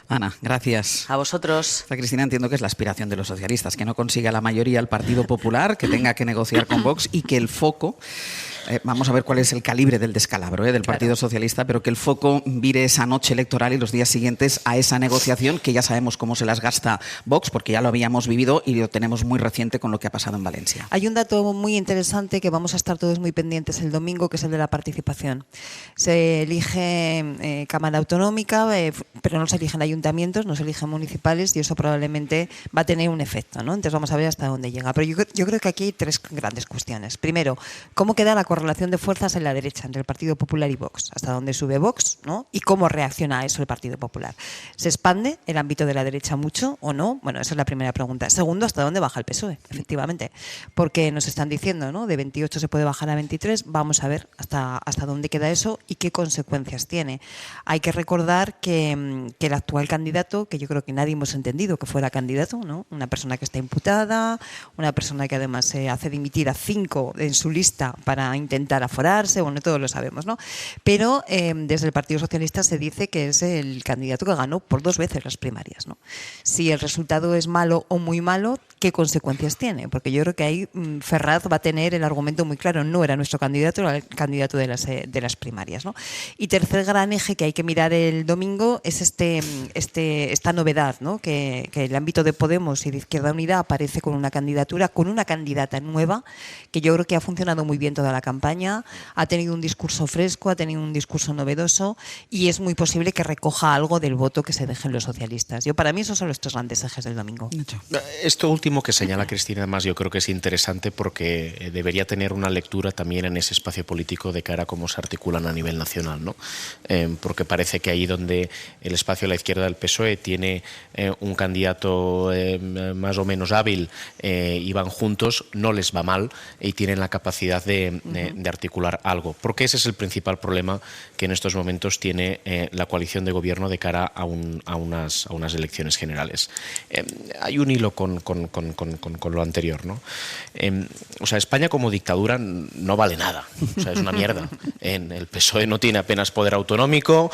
Ana, gracias. A vosotros. Cristina, entiendo que es la aspiración de los socialistas, que no consiga la mayoría el Partido Popular, que tenga que negociar con Vox y que el foco... vamos a ver cuál es el calibre del descalabro del Partido Socialista, pero que el foco vire esa noche electoral y los días siguientes a esa negociación, que ya sabemos cómo se las gasta Vox, porque ya lo habíamos vivido y lo tenemos muy reciente con lo que ha pasado en Valencia. Hay un dato muy interesante que vamos a estar todos muy pendientes el domingo, que es el de la participación. Se elige Cámara Autonómica, pero no se eligen ayuntamientos, no se eligen municipales, y eso probablemente va a tener un efecto, ¿no? Entonces vamos a ver hasta dónde llega. Pero yo creo que aquí hay tres grandes cuestiones. Primero, ¿cómo queda la correlación de fuerzas en la derecha entre el Partido Popular y Vox? ¿Hasta dónde sube Vox, ¿no? ¿Y cómo reacciona a eso el Partido Popular? ¿Se expande el ámbito de la derecha mucho o no? Bueno, esa es la primera pregunta. Segundo, ¿hasta dónde baja el PSOE? Efectivamente. Porque nos están diciendo, ¿no?, de 28 se puede bajar a 23. Vamos a ver hasta dónde queda eso y qué consecuencias tiene. Hay que recordar que el actual candidato, que yo creo que nadie hemos entendido que fuera candidato, ¿no?, una persona que está imputada, una persona que además hace dimitir a 5 en su lista para intentar aforarse, bueno, todos lo sabemos, ¿no? Pero desde el Partido Socialista se dice que es el candidato que ganó por 2 veces las primarias, ¿no? Si el resultado es malo o muy malo, ¿qué consecuencias tiene? Porque yo creo que ahí Ferraz va a tener el argumento muy claro, no era nuestro candidato, era el candidato de las primarias, ¿no? Y tercer gran eje que hay que mirar el domingo es esta novedad, ¿no? Que el ámbito de Podemos y de Izquierda Unida aparece con una candidatura, con una candidata nueva, que yo creo que ha funcionado muy bien toda la campaña, ha tenido un discurso fresco, ha tenido un discurso novedoso y es muy posible que recoja algo del voto que se dejen los socialistas. Para mí esos son los 3 grandes ejes del domingo. Esto último que señala Cristina, además, yo creo que es interesante porque debería tener una lectura también en ese espacio político de cara a cómo se articulan a nivel nacional, ¿no? Porque parece que ahí donde el espacio de la izquierda del PSOE tiene un candidato más o menos hábil y van juntos, no les va mal y tienen la capacidad de articular algo. Porque ese es el principal problema que en estos momentos tiene la coalición de gobierno de cara a unas elecciones generales. Hay un hilo con lo anterior, ¿no? O sea, España como dictadura no vale nada. O sea, es una mierda. El PSOE no tiene apenas poder autonómico,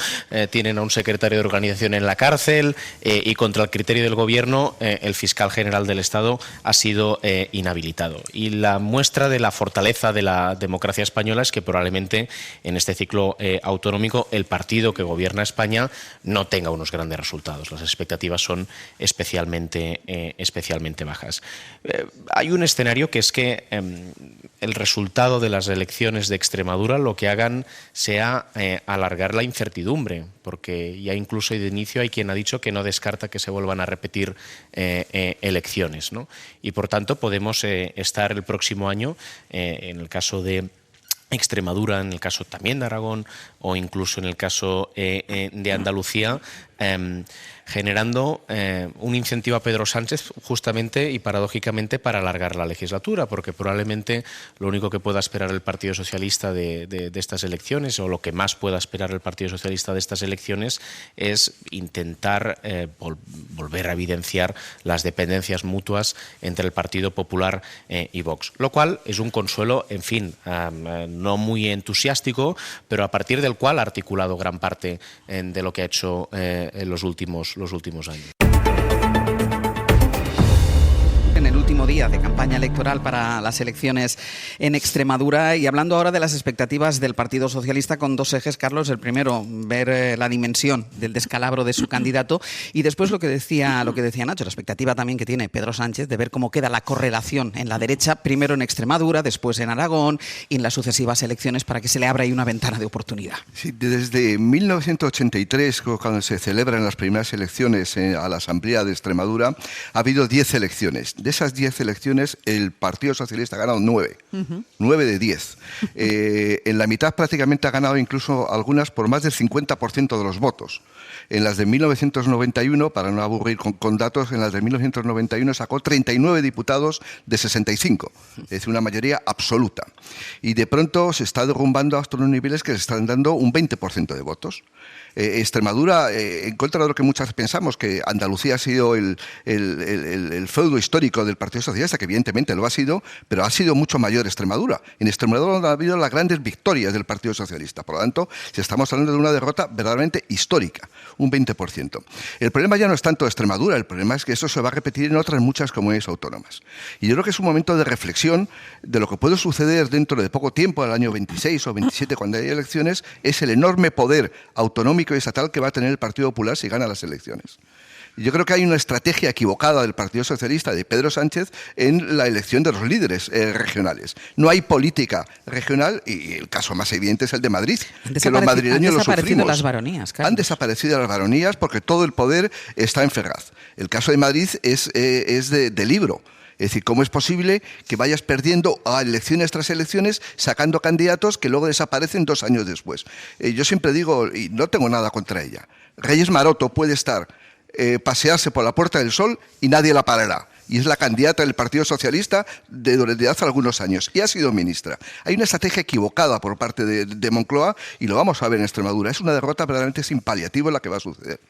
tienen a un secretario de organización en la cárcel y contra el criterio del gobierno el fiscal general del Estado ha sido inhabilitado. Y la muestra de la fortaleza de la democracia española es que probablemente en este ciclo autonómico el partido que gobierna España no tenga unos grandes resultados. Las expectativas son especialmente bajas. Hay un escenario que es que el resultado de las elecciones de Extremadura lo que hagan sea alargar la incertidumbre, porque ya incluso de inicio hay quien ha dicho que no descarta que se vuelvan a repetir elecciones, ¿no? Y por tanto podemos estar el próximo año, en el caso de Extremadura, en el caso también de Aragón o incluso en el caso de Andalucía, generando un incentivo a Pedro Sánchez justamente y paradójicamente para alargar la legislatura, porque probablemente lo único que pueda esperar el Partido Socialista de estas elecciones, o lo que más pueda esperar el Partido Socialista de estas elecciones, es intentar volver a evidenciar las dependencias mutuas entre el Partido Popular y Vox, lo cual es un consuelo, en fin, no muy entusiástico, pero a partir del cual ha articulado gran parte de lo que ha hecho en los últimos años. En el último día de campaña electoral para las elecciones en Extremadura, y hablando ahora de las expectativas del Partido Socialista con 2 ejes, Carlos. El primero, ver la dimensión del descalabro de su candidato, y después lo que decía Nacho, la expectativa también que tiene Pedro Sánchez de ver cómo queda la correlación en la derecha, primero en Extremadura, después en Aragón y en las sucesivas elecciones, para que se le abra ahí una ventana de oportunidad. Sí, desde 1983, cuando se celebran las primeras elecciones a la Asamblea de Extremadura, ha habido 10 elecciones. De esas 10 elecciones, el Partido Socialista ha ganado 9. 9 de 10. En la mitad prácticamente ha ganado incluso algunas por más del 50% de los votos. En las de 1991, para no aburrir con datos, en las de 1991 sacó 39 diputados de 65. Es decir, una mayoría absoluta. Y de pronto se está derrumbando hasta unos niveles que se están dando un 20% de votos. Extremadura, en contra de lo que muchas pensamos, que Andalucía ha sido el feudo histórico del Partido Socialista, que evidentemente lo ha sido, pero ha sido mucho mayor Extremadura. En Extremadura ha habido las grandes victorias del Partido Socialista. Por lo tanto, si estamos hablando de una derrota verdaderamente histórica, un 20%. El problema ya no es tanto Extremadura, el problema es que eso se va a repetir en otras muchas comunidades autónomas. Y yo creo que es un momento de reflexión de lo que puede suceder dentro de poco tiempo, al año 26 o 27, cuando haya elecciones, es el enorme poder autonómico y estatal que va a tener el Partido Popular si gana las elecciones. Yo creo que hay una estrategia equivocada del Partido Socialista, de Pedro Sánchez, en la elección de los líderes regionales. No hay política regional, y el caso más evidente es el de Madrid, que los madrileños lo sufrimos. Han desaparecido las baronías, Carlos. Han desaparecido las baronías porque todo el poder está en Ferraz. El caso de Madrid es de libro. Es decir, ¿cómo es posible que vayas perdiendo a elecciones tras elecciones sacando candidatos que luego desaparecen 2 años después? Yo siempre digo, y no tengo nada contra ella, Reyes Maroto puede pasearse por la Puerta del Sol y nadie la parará. Y es la candidata del Partido Socialista desde hace algunos años y ha sido ministra. Hay una estrategia equivocada por parte de Moncloa y lo vamos a ver en Extremadura. Es una derrota verdaderamente sin paliativo la que va a suceder.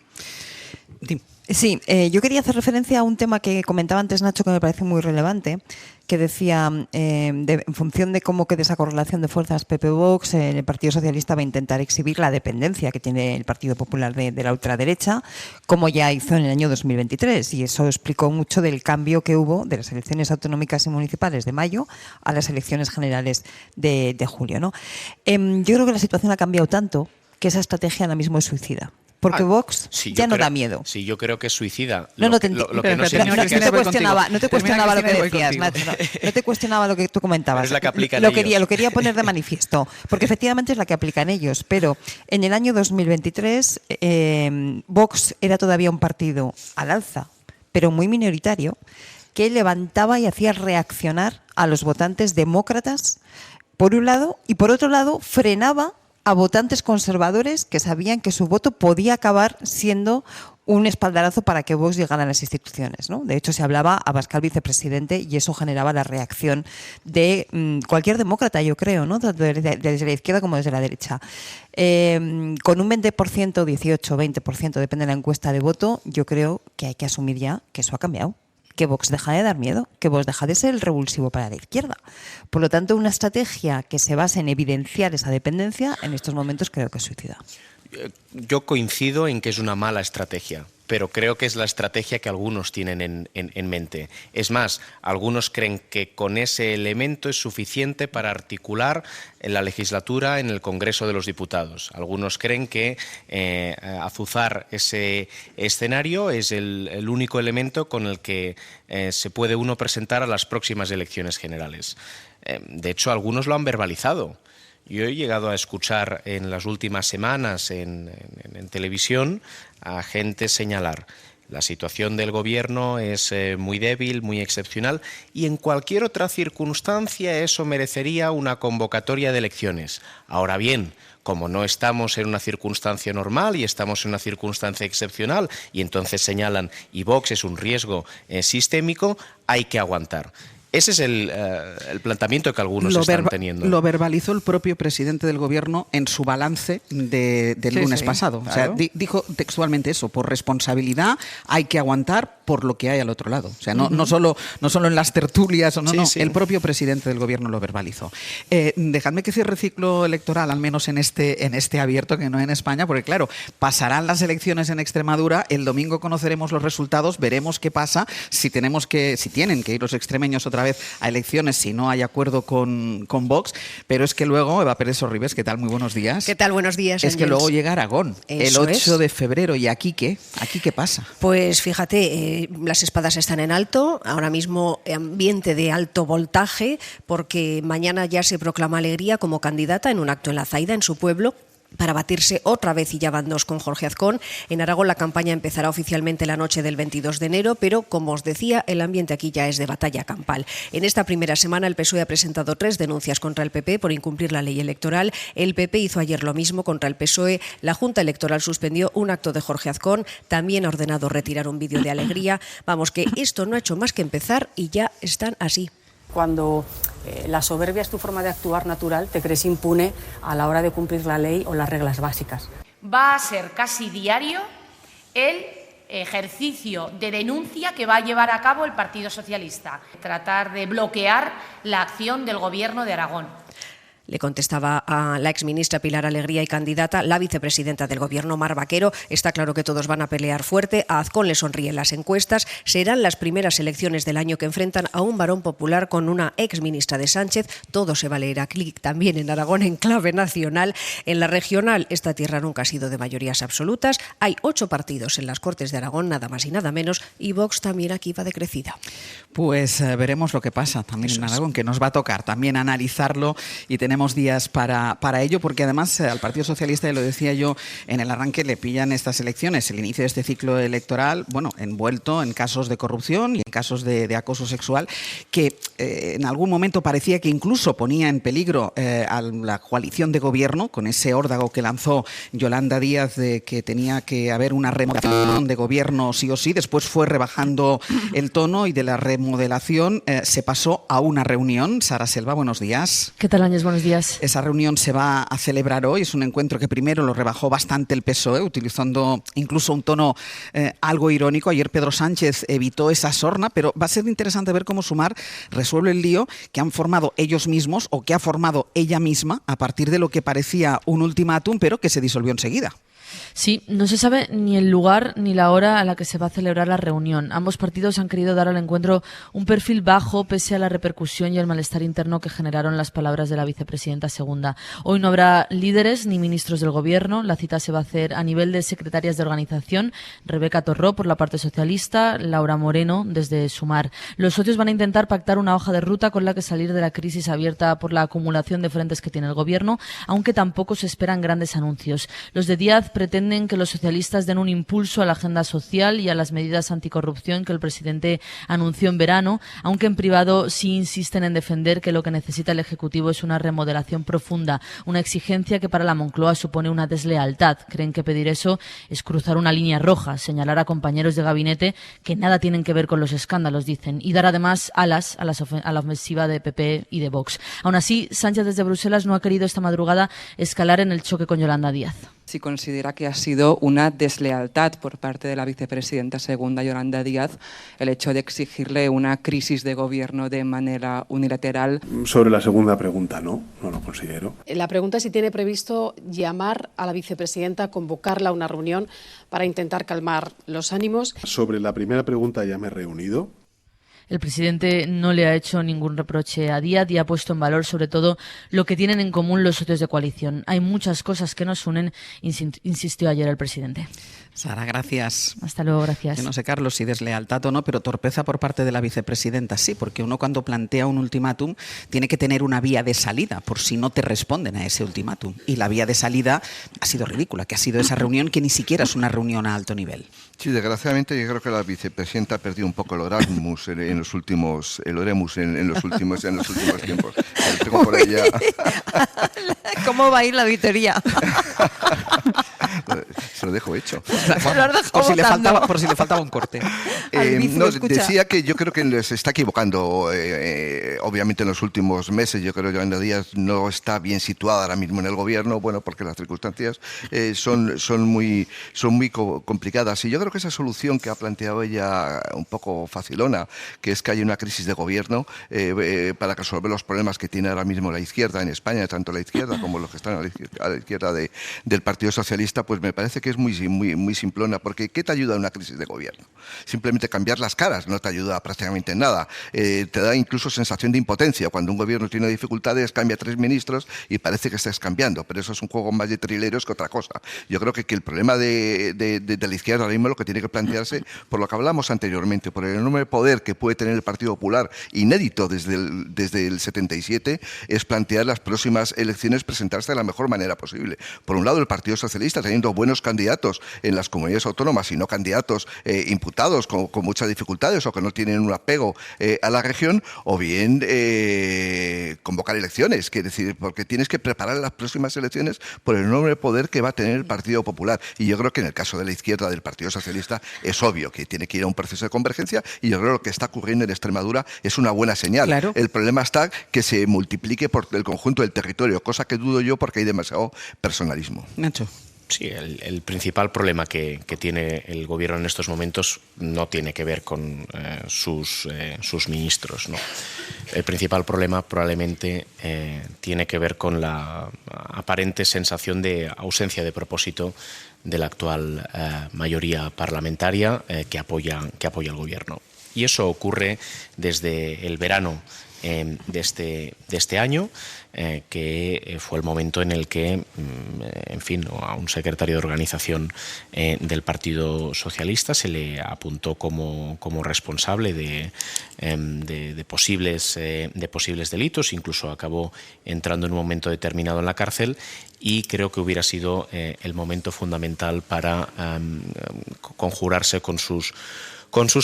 Sí, yo quería hacer referencia a un tema que comentaba antes Nacho, que me parece muy relevante, que decía, en función de cómo quede esa correlación de fuerzas PP-Vox, el Partido Socialista va a intentar exhibir la dependencia que tiene el Partido Popular de la ultraderecha, como ya hizo en el año 2023, y eso explicó mucho del cambio que hubo de las elecciones autonómicas y municipales de mayo a las elecciones generales de julio, ¿no? Yo creo que la situación ha cambiado tanto que esa estrategia ahora mismo es suicida. Porque Vox ya no da miedo. Sí, yo creo que es suicida. No te cuestionaba lo que decías, Nacho. No te cuestionaba lo que tú comentabas. Es la que aplican lo ellos. quería poner de manifiesto. Porque efectivamente es la que aplican ellos. Pero en el año 2023 Vox era todavía un partido al alza, pero muy minoritario, que levantaba y hacía reaccionar a los votantes demócratas, por un lado, y por otro lado frenaba a votantes conservadores que sabían que su voto podía acabar siendo un espaldarazo para que Vox llegara a las instituciones, ¿no? De hecho, se hablaba a Abascal vicepresidente y eso generaba la reacción de cualquier demócrata, yo creo, ¿no? Tanto desde la izquierda como desde la derecha. Con un 20%, 18, 20%, depende de la encuesta de voto, yo creo que hay que asumir ya que eso ha cambiado. Que Vox deja de dar miedo, que Vox deja de ser el revulsivo para la izquierda. Por lo tanto, una estrategia que se base en evidenciar esa dependencia, en estos momentos creo que es suicida. Yo coincido en que es una mala estrategia, pero creo que es la estrategia que algunos tienen en mente. Es más, algunos creen que con ese elemento es suficiente para articular la legislatura en el Congreso de los Diputados. Algunos creen que azuzar ese escenario es el único elemento con el que se puede uno presentar a las próximas elecciones generales. De hecho, algunos lo han verbalizado. Yo he llegado a escuchar en las últimas semanas en televisión a gente señalar: la situación del gobierno es muy débil, muy excepcional, y en cualquier otra circunstancia eso merecería una convocatoria de elecciones. Ahora bien, como no estamos en una circunstancia normal y estamos en una circunstancia excepcional, y entonces señalan, y Vox es un riesgo sistémico, hay que aguantar. Ese es el planteamiento que algunos están teniendo. Lo verbalizó el propio presidente del gobierno en su balance del lunes pasado. Claro. O sea, dijo textualmente eso: por responsabilidad hay que aguantar por lo que hay al otro lado. O sea, no solo en las tertulias, el propio presidente del gobierno lo verbalizó. Dejadme que cierre ciclo electoral, al menos en este abierto, que no en España, porque claro, pasarán las elecciones en Extremadura, el domingo conoceremos los resultados, veremos qué pasa, si tienen que ir los extremeños otra vez a elecciones si no hay acuerdo con Vox, pero es que luego, Eva Pérez Sorribes, ¿qué tal? Muy buenos días. ¿Qué tal? Buenos días, Es que luego llega Aragón, Eso el 8 de febrero, ¿y aquí qué? ¿Aquí qué pasa? Pues fíjate, las espadas están en alto, ahora mismo ambiente de alto voltaje, porque mañana ya se proclama Alegría como candidata en un acto en La Zaida, en su pueblo, para batirse otra vez, y ya van dos, con Jorge Azcón. En Aragón la campaña empezará oficialmente la noche del 22 de enero, pero como os decía, el ambiente aquí ya es de batalla campal. En esta primera semana el PSOE ha presentado 3 denuncias contra el PP por incumplir la ley electoral. El PP hizo ayer lo mismo contra el PSOE. La Junta Electoral suspendió un acto de Jorge Azcón, también ha ordenado retirar un vídeo de Alegría. Vamos, que esto no ha hecho más que empezar y ya están así. Cuando la soberbia es tu forma de actuar natural, te crees impune a la hora de cumplir la ley o las reglas básicas. Va a ser casi diario el ejercicio de denuncia que va a llevar a cabo el Partido Socialista. Tratar de bloquear la acción del Gobierno de Aragón. Le contestaba a la exministra Pilar Alegría y candidata la vicepresidenta del Gobierno, Mar Vaquero. Está claro que todos van a pelear fuerte. A Azcón le sonríen las encuestas. Serán las primeras elecciones del año que enfrentan a un varón popular con una exministra de Sánchez. Todo se va a leer a clic también en Aragón, en clave nacional. En la regional, esta tierra nunca ha sido de mayorías absolutas. Hay 8 partidos en las Cortes de Aragón, nada más y nada menos, y Vox también aquí va decrecida. Pues veremos lo que pasa también en Aragón, que nos va a tocar también analizarlo, y tenemos días para ello, porque además al Partido Socialista, y lo decía yo en el arranque, le pillan estas elecciones, el inicio de este ciclo electoral, bueno, envuelto en casos de corrupción y en casos de acoso sexual, que en algún momento parecía que incluso ponía en peligro a la coalición de gobierno, con ese órdago que lanzó Yolanda Díaz de que tenía que haber una remodelación de gobierno sí o sí. Después fue rebajando el tono y de la remodelación se pasó a una reunión. Sara Selva, buenos días. ¿Qué tal, Áñez? Buenos días. días. Esa reunión se va a celebrar hoy. Es un encuentro que primero lo rebajó bastante el PSOE, utilizando incluso un tono algo irónico. Ayer Pedro Sánchez evitó esa sorna, pero va a ser interesante ver cómo Sumar resuelve el lío que han formado ellos mismos o que ha formado ella misma a partir de lo que parecía un ultimátum, pero que se disolvió enseguida. Sí, no se sabe ni el lugar ni la hora a la que se va a celebrar la reunión. Ambos partidos han querido dar al encuentro un perfil bajo pese a la repercusión y el malestar interno que generaron las palabras de la vicepresidenta segunda. Hoy no habrá líderes ni ministros del gobierno. La cita se va a hacer a nivel de secretarias de organización. Rebeca Torró por la parte socialista, Laura Moreno desde Sumar. Los socios van a intentar pactar una hoja de ruta con la que salir de la crisis abierta por la acumulación de frentes que tiene el gobierno, aunque tampoco se esperan grandes anuncios. Los de Díaz pretenden que los socialistas den un impulso a la agenda social y a las medidas anticorrupción que el presidente anunció en verano, aunque en privado sí insisten en defender que lo que necesita el Ejecutivo es una remodelación profunda, una exigencia que para la Moncloa supone una deslealtad. Creen que pedir eso es cruzar una línea roja, señalar a compañeros de gabinete que nada tienen que ver con los escándalos, dicen, y dar además alas a la ofensiva de PP y de Vox. Aún así, Sánchez desde Bruselas no ha querido esta madrugada escalar en el choque con Yolanda Díaz. Si considera que ha sido una deslealtad por parte de la vicepresidenta segunda, Yolanda Díaz, el hecho de exigirle una crisis de gobierno de manera unilateral. Sobre la segunda pregunta, no lo considero. La pregunta es si tiene previsto llamar a la vicepresidenta, convocarla a una reunión para intentar calmar los ánimos. Sobre la primera pregunta ya me he reunido. El presidente no le ha hecho ningún reproche a Díaz y ha puesto en valor sobre todo lo que tienen en común los socios de coalición. Hay muchas cosas que nos unen, insistió ayer el presidente. Sara, gracias. Hasta luego, gracias. Yo no sé, Carlos, si deslealtad o no, pero torpeza por parte de la vicepresidenta sí, porque uno cuando plantea un ultimátum tiene que tener una vía de salida por si no te responden a ese ultimátum. Y la vía de salida ha sido ridícula, que ha sido esa reunión que ni siquiera es una reunión a alto nivel. Sí, desgraciadamente yo creo que la vicepresidenta ha perdido un poco el Erasmus en los últimos tiempos. Tengo por ella. ¿Cómo va a ir la auditoría? Se lo dejo hecho. Por si le faltaba un corte. Decía que yo creo que se está equivocando. Obviamente en los últimos meses yo creo que Yolanda Díaz no está bien situada ahora mismo en el gobierno, bueno, porque las circunstancias son muy complicadas. Y yo creo que esa solución que ha planteado ella un poco facilona, que es que haya una crisis de gobierno para resolver los problemas que tiene ahora mismo la izquierda en España, tanto la izquierda como los que están a la izquierda del Partido Socialista, pues me parece que es muy simplona, porque ¿qué te ayuda a una crisis de gobierno? Simplemente cambiar las caras no te ayuda prácticamente en nada. Te da incluso sensación de impotencia. Cuando un gobierno tiene dificultades, cambia 3 ministros y parece que estás cambiando, pero eso es un juego más de trileros que otra cosa. Yo creo que el problema de la izquierda ahora mismo lo que tiene que plantearse, por lo que hablamos anteriormente, por el enorme poder que puede tener el Partido Popular, inédito desde el 77, es plantear las próximas elecciones, presentarse de la mejor manera posible. Por un lado, el Partido Socialista teniendo buenos candidatos en las comunidades autónomas y no candidatos imputados con muchas dificultades o que no tienen un apego a la región, o bien convocar elecciones, quiere decir, porque tienes que preparar las próximas elecciones por el enorme poder que va a tener el Partido Popular. Y yo creo que en el caso de la izquierda del Partido Socialista es obvio que tiene que ir a un proceso de convergencia, y yo creo que lo que está ocurriendo en Extremadura es una buena señal. Claro. El problema está que se multiplique por el conjunto del territorio, cosa que dudo yo porque hay demasiado personalismo. Nacho. Sí, el principal problema que tiene el gobierno en estos momentos no tiene que ver con sus ministros, ¿no? El principal problema probablemente tiene que ver con la aparente sensación de ausencia de propósito de la actual mayoría parlamentaria que apoya al gobierno. Y eso ocurre desde el verano de este año, que fue el momento en el que, en fin, a un secretario de organización del Partido Socialista se le apuntó como responsable de posibles delitos, incluso acabó entrando en un momento determinado en la cárcel, y creo que hubiera sido el momento fundamental para conjurarse con sus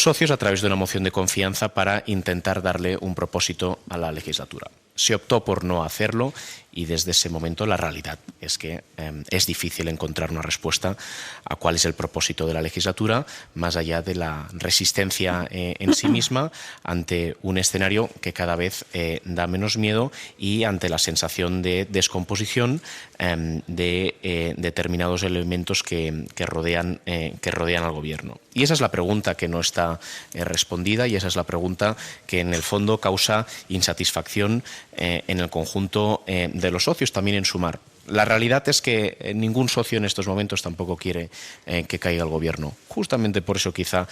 socios a través de una moción de confianza para intentar darle un propósito a la legislatura. Se optó por no hacerlo y desde ese momento la realidad es que es difícil encontrar una respuesta a cuál es el propósito de la legislatura, más allá de la resistencia en sí misma ante un escenario que cada vez da menos miedo y ante la sensación de descomposición de determinados elementos que rodean al gobierno. Y esa es la pregunta que no está respondida y esa es la pregunta que en el fondo causa insatisfacción en el conjunto de los socios, también en Sumar. La realidad es que ningún socio en estos momentos tampoco quiere que caiga el gobierno. Justamente por eso quizá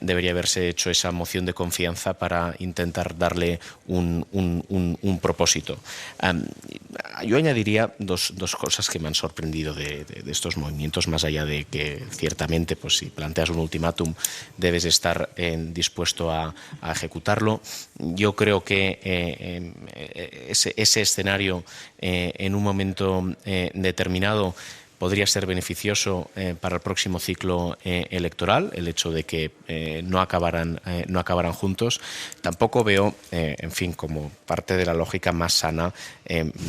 debería haberse hecho esa moción de confianza para intentar darle un propósito. Yo añadiría dos cosas que me han sorprendido de estos movimientos, más allá de que ciertamente pues, si planteas un ultimátum debes estar dispuesto a ejecutarlo. Yo creo que ese escenario en un momento determinado podría ser beneficioso para el próximo ciclo electoral, el hecho de que no acabaran juntos. Tampoco veo, en fin, como parte de la lógica más sana,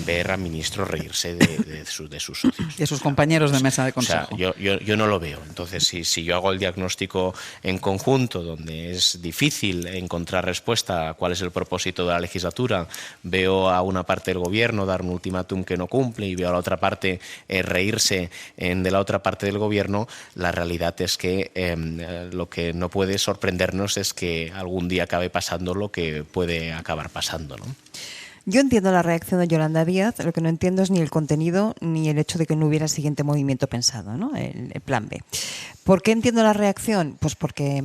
ver a ministros reírse de sus socios. Y a sus compañeros de mesa de consejo. O sea, yo no lo veo. Entonces, si yo hago el diagnóstico en conjunto, donde es difícil encontrar respuesta a cuál es el propósito de la legislatura, veo a una parte del gobierno dar un ultimátum que no cumple y veo a la otra parte reírse de la otra parte del gobierno, la realidad es que lo que no puede sorprendernos es que algún día acabe pasando lo que puede acabar pasando, ¿no? Yo entiendo la reacción de Yolanda Díaz, lo que no entiendo es ni el contenido ni el hecho de que no hubiera siguiente movimiento pensado, ¿no? El plan B. ¿Por qué entiendo la reacción? Pues porque,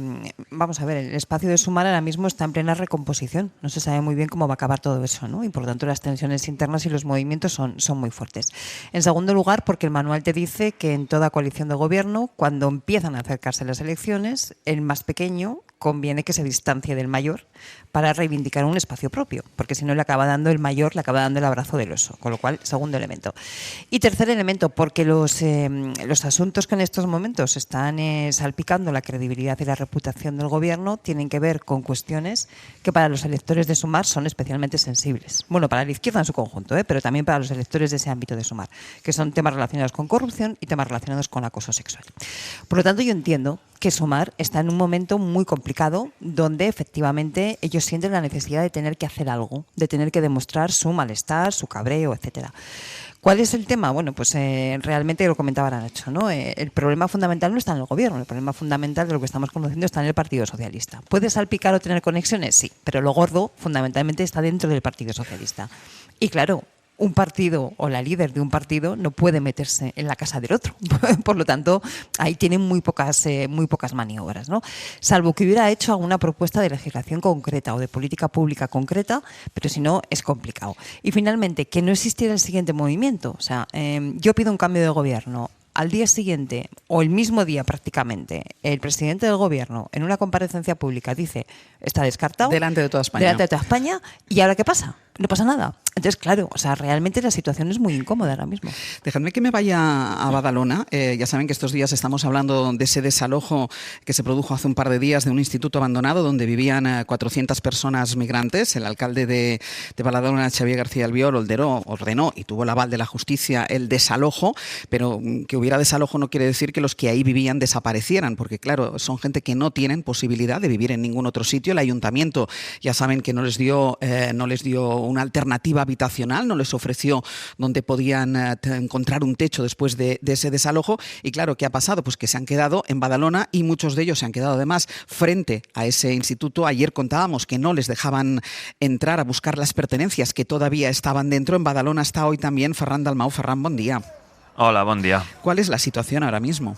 vamos a ver, el espacio de Sumar ahora mismo está en plena recomposición. No se sabe muy bien cómo va a acabar todo eso, ¿no? Y por lo tanto las tensiones internas y los movimientos son muy fuertes. En segundo lugar, porque el manual te dice que en toda coalición de gobierno, cuando empiezan a acercarse las elecciones, el más pequeño conviene que se distancie del mayor para reivindicar un espacio propio, porque si no le acaba dando el mayor, le acaba dando el abrazo del oso. Con lo cual, segundo elemento. Y tercer elemento, porque los asuntos que en estos momentos están salpicando la credibilidad y la reputación del gobierno tienen que ver con cuestiones que para los electores de Sumar son especialmente sensibles. Bueno, para la izquierda en su conjunto, pero también para los electores de ese ámbito de Sumar, que son temas relacionados con corrupción y temas relacionados con acoso sexual. Por lo tanto, yo entiendo que Sumar está en un momento muy complicado donde efectivamente ellos sienten la necesidad de tener que hacer algo, de tener que demostrar su malestar, su cabreo, etcétera. ¿Cuál es el tema? Bueno, pues realmente lo comentaba Nacho, ¿no? El problema fundamental no está en el gobierno, el problema fundamental de lo que estamos conociendo está en el Partido Socialista. ¿Puede salpicar o tener conexiones? Sí, pero lo gordo fundamentalmente está dentro del Partido Socialista. Y claro, un partido o la líder de un partido no puede meterse en la casa del otro. Por lo tanto, ahí tienen muy pocas maniobras, ¿no? Salvo que hubiera hecho alguna propuesta de legislación concreta o de política pública concreta, pero si no, es complicado. Y finalmente, que no existiera el siguiente movimiento. O sea, yo pido un cambio de gobierno. Al día siguiente, o el mismo día prácticamente, el presidente del gobierno en una comparecencia pública dice, está descartado. Delante de toda España. Delante de toda España. ¿Y ahora qué pasa? No pasa nada. Entonces, claro, o sea, realmente la situación es muy incómoda ahora mismo. Dejadme que me vaya a Badalona. Ya saben que estos días estamos hablando de ese desalojo que se produjo hace un par de días de un instituto abandonado donde vivían 400 personas migrantes. El alcalde de Badalona, Xavier García Albiol, ordenó y tuvo el aval de la justicia el desalojo, pero que hubiera desalojo no quiere decir que los que ahí vivían desaparecieran, porque claro, son gente que no tienen posibilidad de vivir en ningún otro sitio. El ayuntamiento, ya saben que no les dio una alternativa habitacional, no les ofreció donde podían encontrar un techo después de ese desalojo. Y claro, ¿qué ha pasado? Pues que se han quedado en Badalona y muchos de ellos se han quedado además frente a ese instituto. Ayer contábamos que no les dejaban entrar a buscar las pertenencias que todavía estaban dentro. En Badalona está hoy también Ferran Dalmau. Ferran, buen día. Hola, buen día. ¿Cuál es la situación ahora mismo?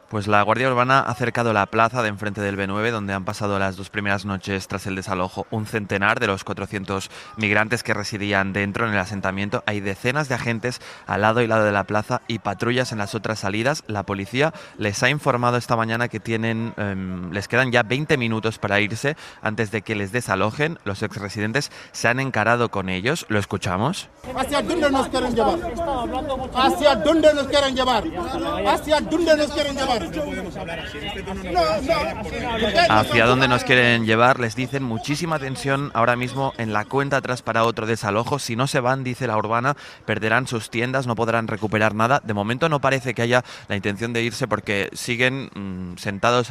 Pues la Guardia Urbana ha cercado la plaza de enfrente del B9, donde han pasado las 2 primeras noches tras el desalojo un centenar de los 400 migrantes que residían dentro en el asentamiento. Hay decenas de agentes al lado y lado de la plaza y patrullas en las otras salidas. La policía les ha informado esta mañana que les quedan ya 20 minutos para irse antes de que les desalojen. Los exresidentes se han encarado con ellos. ¿Lo escuchamos? ¿Hacia dónde nos quieren llevar? ¿Hacia dónde nos quieren llevar? ¿Hacia dónde nos quieren llevar? Hacia dónde nos quieren llevar, les dicen, muchísima tensión ahora mismo en la cuenta atrás para otro desalojo. Si no se van, dice la urbana, perderán sus tiendas, no podrán recuperar nada. De momento no parece que haya la intención de irse porque siguen sentados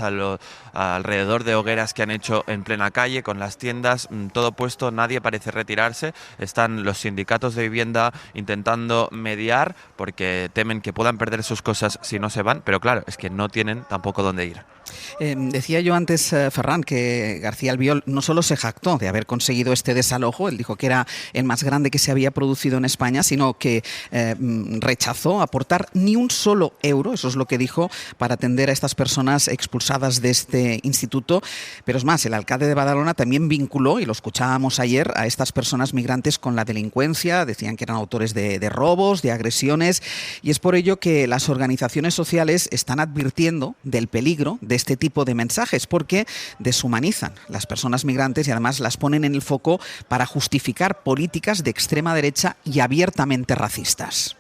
alrededor de hogueras que han hecho en plena calle, con las tiendas, todo puesto, nadie parece retirarse. Están los sindicatos de vivienda intentando mediar porque temen que puedan perder sus cosas si no se van, pero claro, es que no tienen tampoco dónde ir. Decía yo antes, Ferran, que García Albiol no solo se jactó de haber conseguido este desalojo, él dijo que era el más grande que se había producido en España, sino que rechazó aportar ni un solo euro, eso es lo que dijo, para atender a estas personas expulsadas de este instituto. Pero es más, el alcalde de Badalona también vinculó, y lo escuchábamos ayer, a estas personas migrantes con la delincuencia. Decían que eran autores de robos, de agresiones, y es por ello que las organizaciones sociales están advirtiendo del peligro de este tipo de mensajes, porque deshumanizan las personas migrantes y además las ponen en el foco para justificar políticas de extrema derecha y abiertamente racistas.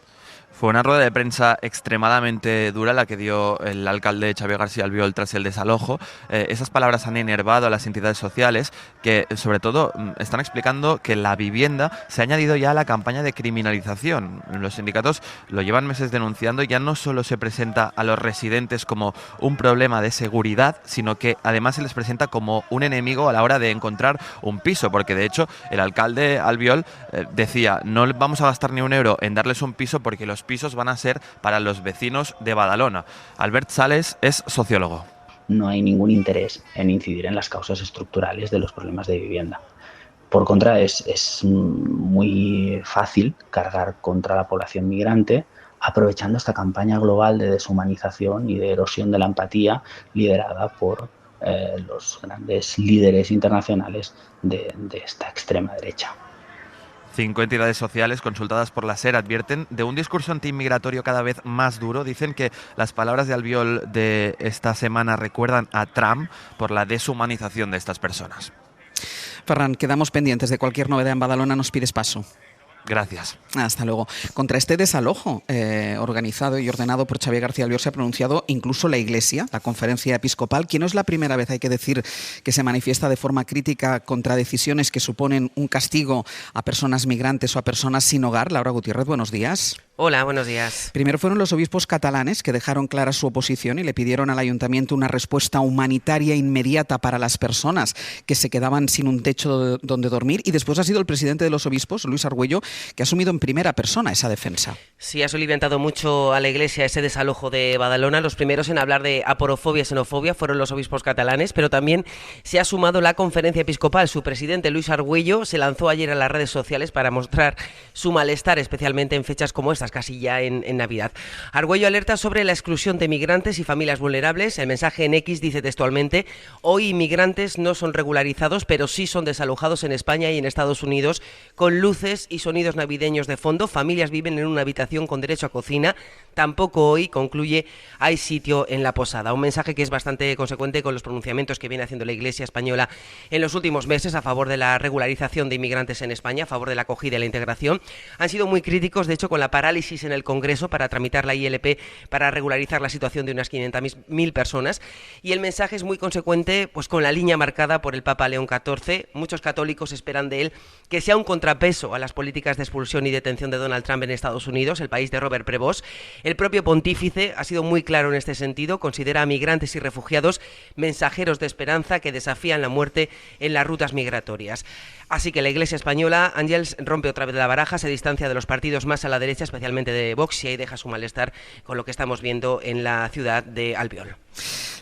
Fue una rueda de prensa extremadamente dura la que dio el alcalde Xavier García Albiol tras el desalojo. Esas palabras han enervado a las entidades sociales que, sobre todo, están explicando que la vivienda se ha añadido ya a la campaña de criminalización. Los sindicatos lo llevan meses denunciando y ya no solo se presenta a los residentes como un problema de seguridad, sino que además se les presenta como un enemigo a la hora de encontrar un piso, porque de hecho el alcalde Albiol decía, no vamos a gastar ni un euro en darles un piso porque los pisos van a ser para los vecinos de Badalona. Albert Sales es sociólogo. No hay ningún interés en incidir en las causas estructurales de los problemas de vivienda. Por contra, es muy fácil cargar contra la población migrante aprovechando esta campaña global de deshumanización y de erosión de la empatía liderada por los grandes líderes internacionales de esta extrema derecha. 5 entidades sociales consultadas por la SER advierten de un discurso antiinmigratorio cada vez más duro. Dicen que las palabras de Albiol de esta semana recuerdan a Trump por la deshumanización de estas personas. Ferran, quedamos pendientes de cualquier novedad en Badalona, nos pides paso. Gracias. Hasta luego. Contra este desalojo organizado y ordenado por Xavier García Albiol se ha pronunciado incluso la Iglesia, la Conferencia Episcopal, que no es la primera vez, hay que decir, que se manifiesta de forma crítica contra decisiones que suponen un castigo a personas migrantes o a personas sin hogar. Laura Gutiérrez, buenos días. Hola, buenos días. Primero fueron los obispos catalanes que dejaron clara su oposición y le pidieron al ayuntamiento una respuesta humanitaria inmediata para las personas que se quedaban sin un techo donde dormir. Y después ha sido el presidente de los obispos, Luis Argüello, que ha asumido en primera persona esa defensa. Sí, ha soliviantado mucho a la Iglesia ese desalojo de Badalona. Los primeros en hablar de aporofobia y xenofobia fueron los obispos catalanes, pero también se ha sumado la Conferencia Episcopal. Su presidente, Luis Argüello, se lanzó ayer a las redes sociales para mostrar su malestar, especialmente en fechas como estas, casi ya en Navidad. Argüello alerta sobre la exclusión de migrantes y familias vulnerables. El mensaje en X dice textualmente: hoy inmigrantes no son regularizados, pero sí son desalojados en España y en Estados Unidos, con luces y sonidos navideños de fondo. Familias viven en una habitación con derecho a cocina. Tampoco hoy, concluye, hay sitio en la posada. Un mensaje que es bastante consecuente con los pronunciamientos que viene haciendo la Iglesia española en los últimos meses a favor de la regularización de inmigrantes en España, a favor de la acogida y la integración. Han sido muy críticos, de hecho, con la parálisis en el Congreso para tramitar la ILP para regularizar la situación de unas 500.000 personas. Y el mensaje es muy consecuente pues con la línea marcada por el Papa León XIV. Muchos católicos esperan de él que sea un contrapeso a las políticas de expulsión y detención de Donald Trump en Estados Unidos, el país de Robert Prevost. El propio pontífice ha sido muy claro en este sentido, considera a migrantes y refugiados mensajeros de esperanza que desafían la muerte en las rutas migratorias. Así que la Iglesia española, Ángels, rompe otra vez la baraja, se distancia de los partidos más a la derecha, especialmente de Vox, y ahí deja su malestar con lo que estamos viendo en la ciudad de Albiol.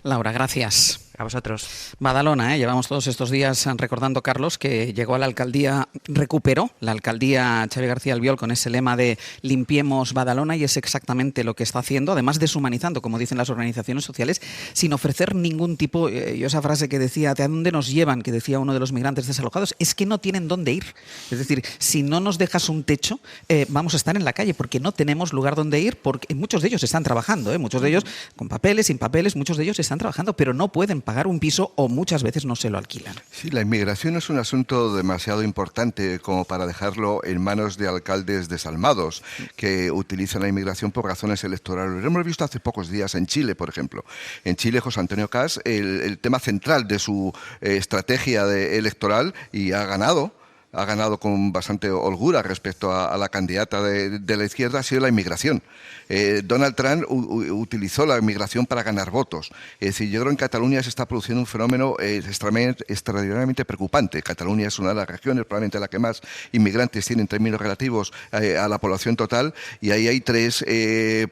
Laura, gracias. A vosotros. Badalona, llevamos todos estos días recordando, Carlos, que llegó a la alcaldía, recuperó la alcaldía Xavier García Albiol con ese lema de limpiemos Badalona, y es exactamente lo que está haciendo, además deshumanizando, como dicen las organizaciones sociales, sin ofrecer ningún tipo, yo esa frase que decía, ¿de dónde nos llevan?, que decía uno de los migrantes desalojados, es que no tienen dónde ir. Es decir, si no nos dejas un techo, vamos a estar en la calle, porque no tenemos lugar donde ir, porque muchos de ellos están trabajando, muchos de ellos con papeles, sin papeles, muchos de ellos están trabajando, pero no pueden pagar un piso o muchas veces no se lo alquilan. Sí, la inmigración es un asunto demasiado importante como para dejarlo en manos de alcaldes desalmados que utilizan la inmigración por razones electorales. Lo hemos visto hace pocos días en Chile, por ejemplo. En Chile, José Antonio Caz, el tema central de su estrategia electoral, y ha ganado con bastante holgura respecto a la candidata de la izquierda, ha sido la inmigración. Donald Trump utilizó la inmigración para ganar votos. Es decir, yo creo que en Cataluña se está produciendo un fenómeno extraordinariamente preocupante. Cataluña es una de las regiones, probablemente la que más inmigrantes tiene en términos relativos a la población total, y ahí hay tres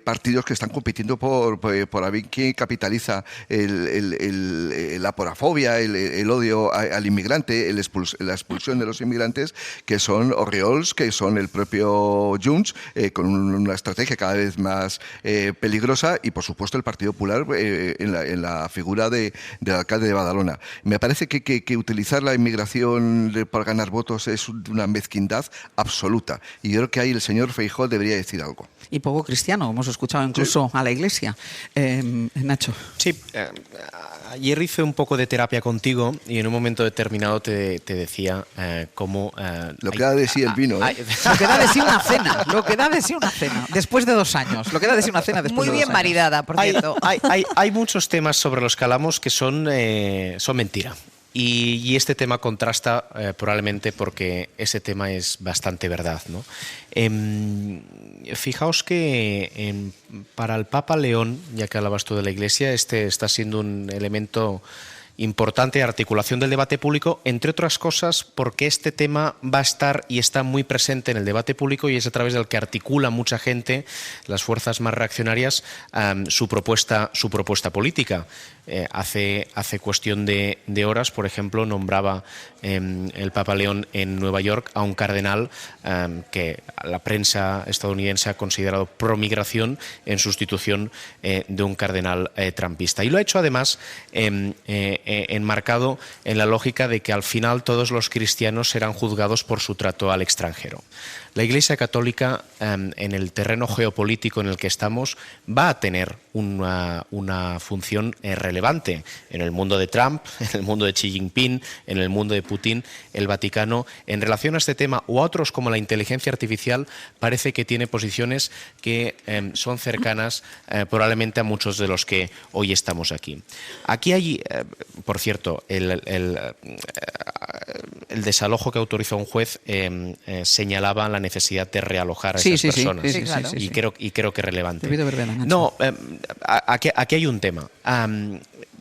partidos que están compitiendo por a ver quién capitaliza la porafobia, el odio al inmigrante, la expulsión de los inmigrantes, que son Oriols, que son el propio Junts, con una estrategia cada vez más peligrosa, y por supuesto el Partido Popular en la figura del alcalde de Badalona. Me parece que utilizar la inmigración para ganar votos es una mezquindad absoluta, y yo creo que ahí el señor Feijóo debería decir algo. Y poco cristiano, hemos escuchado incluso a la Iglesia. Nacho. Sí, ayer hice un poco de terapia contigo y en un momento determinado te decía cómo... lo que da de sí el vino. Lo que da de sí una cena. Lo que da de sí una cena. Después de 2 años. Lo que da de sí una cena después de 2 años. Muy bien maridada, por cierto. Hay muchos temas sobre los que hablamos que son mentira. Y este tema contrasta probablemente porque ese tema es bastante verdad, ¿no? Fijaos que para el Papa León, ya que hablabas tú de la Iglesia, este está siendo un elemento importante de articulación del debate público, entre otras cosas porque este tema va a estar y está muy presente en el debate público, y es a través del que articula mucha gente, las fuerzas más reaccionarias, su propuesta política. Hace cuestión de horas, por ejemplo, nombraba el Papa León en Nueva York a un cardenal que la prensa estadounidense ha considerado pro-migración en sustitución de un cardenal trumpista. Y lo ha hecho además enmarcado en la lógica de que al final todos los cristianos serán juzgados por su trato al extranjero. La Iglesia Católica, en el terreno geopolítico en el que estamos, va a tener una función relevante en el mundo de Trump, en el mundo de Xi Jinping, en el mundo de Putin. El Vaticano, en relación a este tema o a otros como la inteligencia artificial, parece que tiene posiciones que son cercanas probablemente a muchos de los que hoy estamos aquí. Aquí hay, por cierto, el desalojo que autorizó un juez señalaba la necesidad de realojar a esas personas. Sí, claro. Y creo que es relevante. No, aquí hay un tema.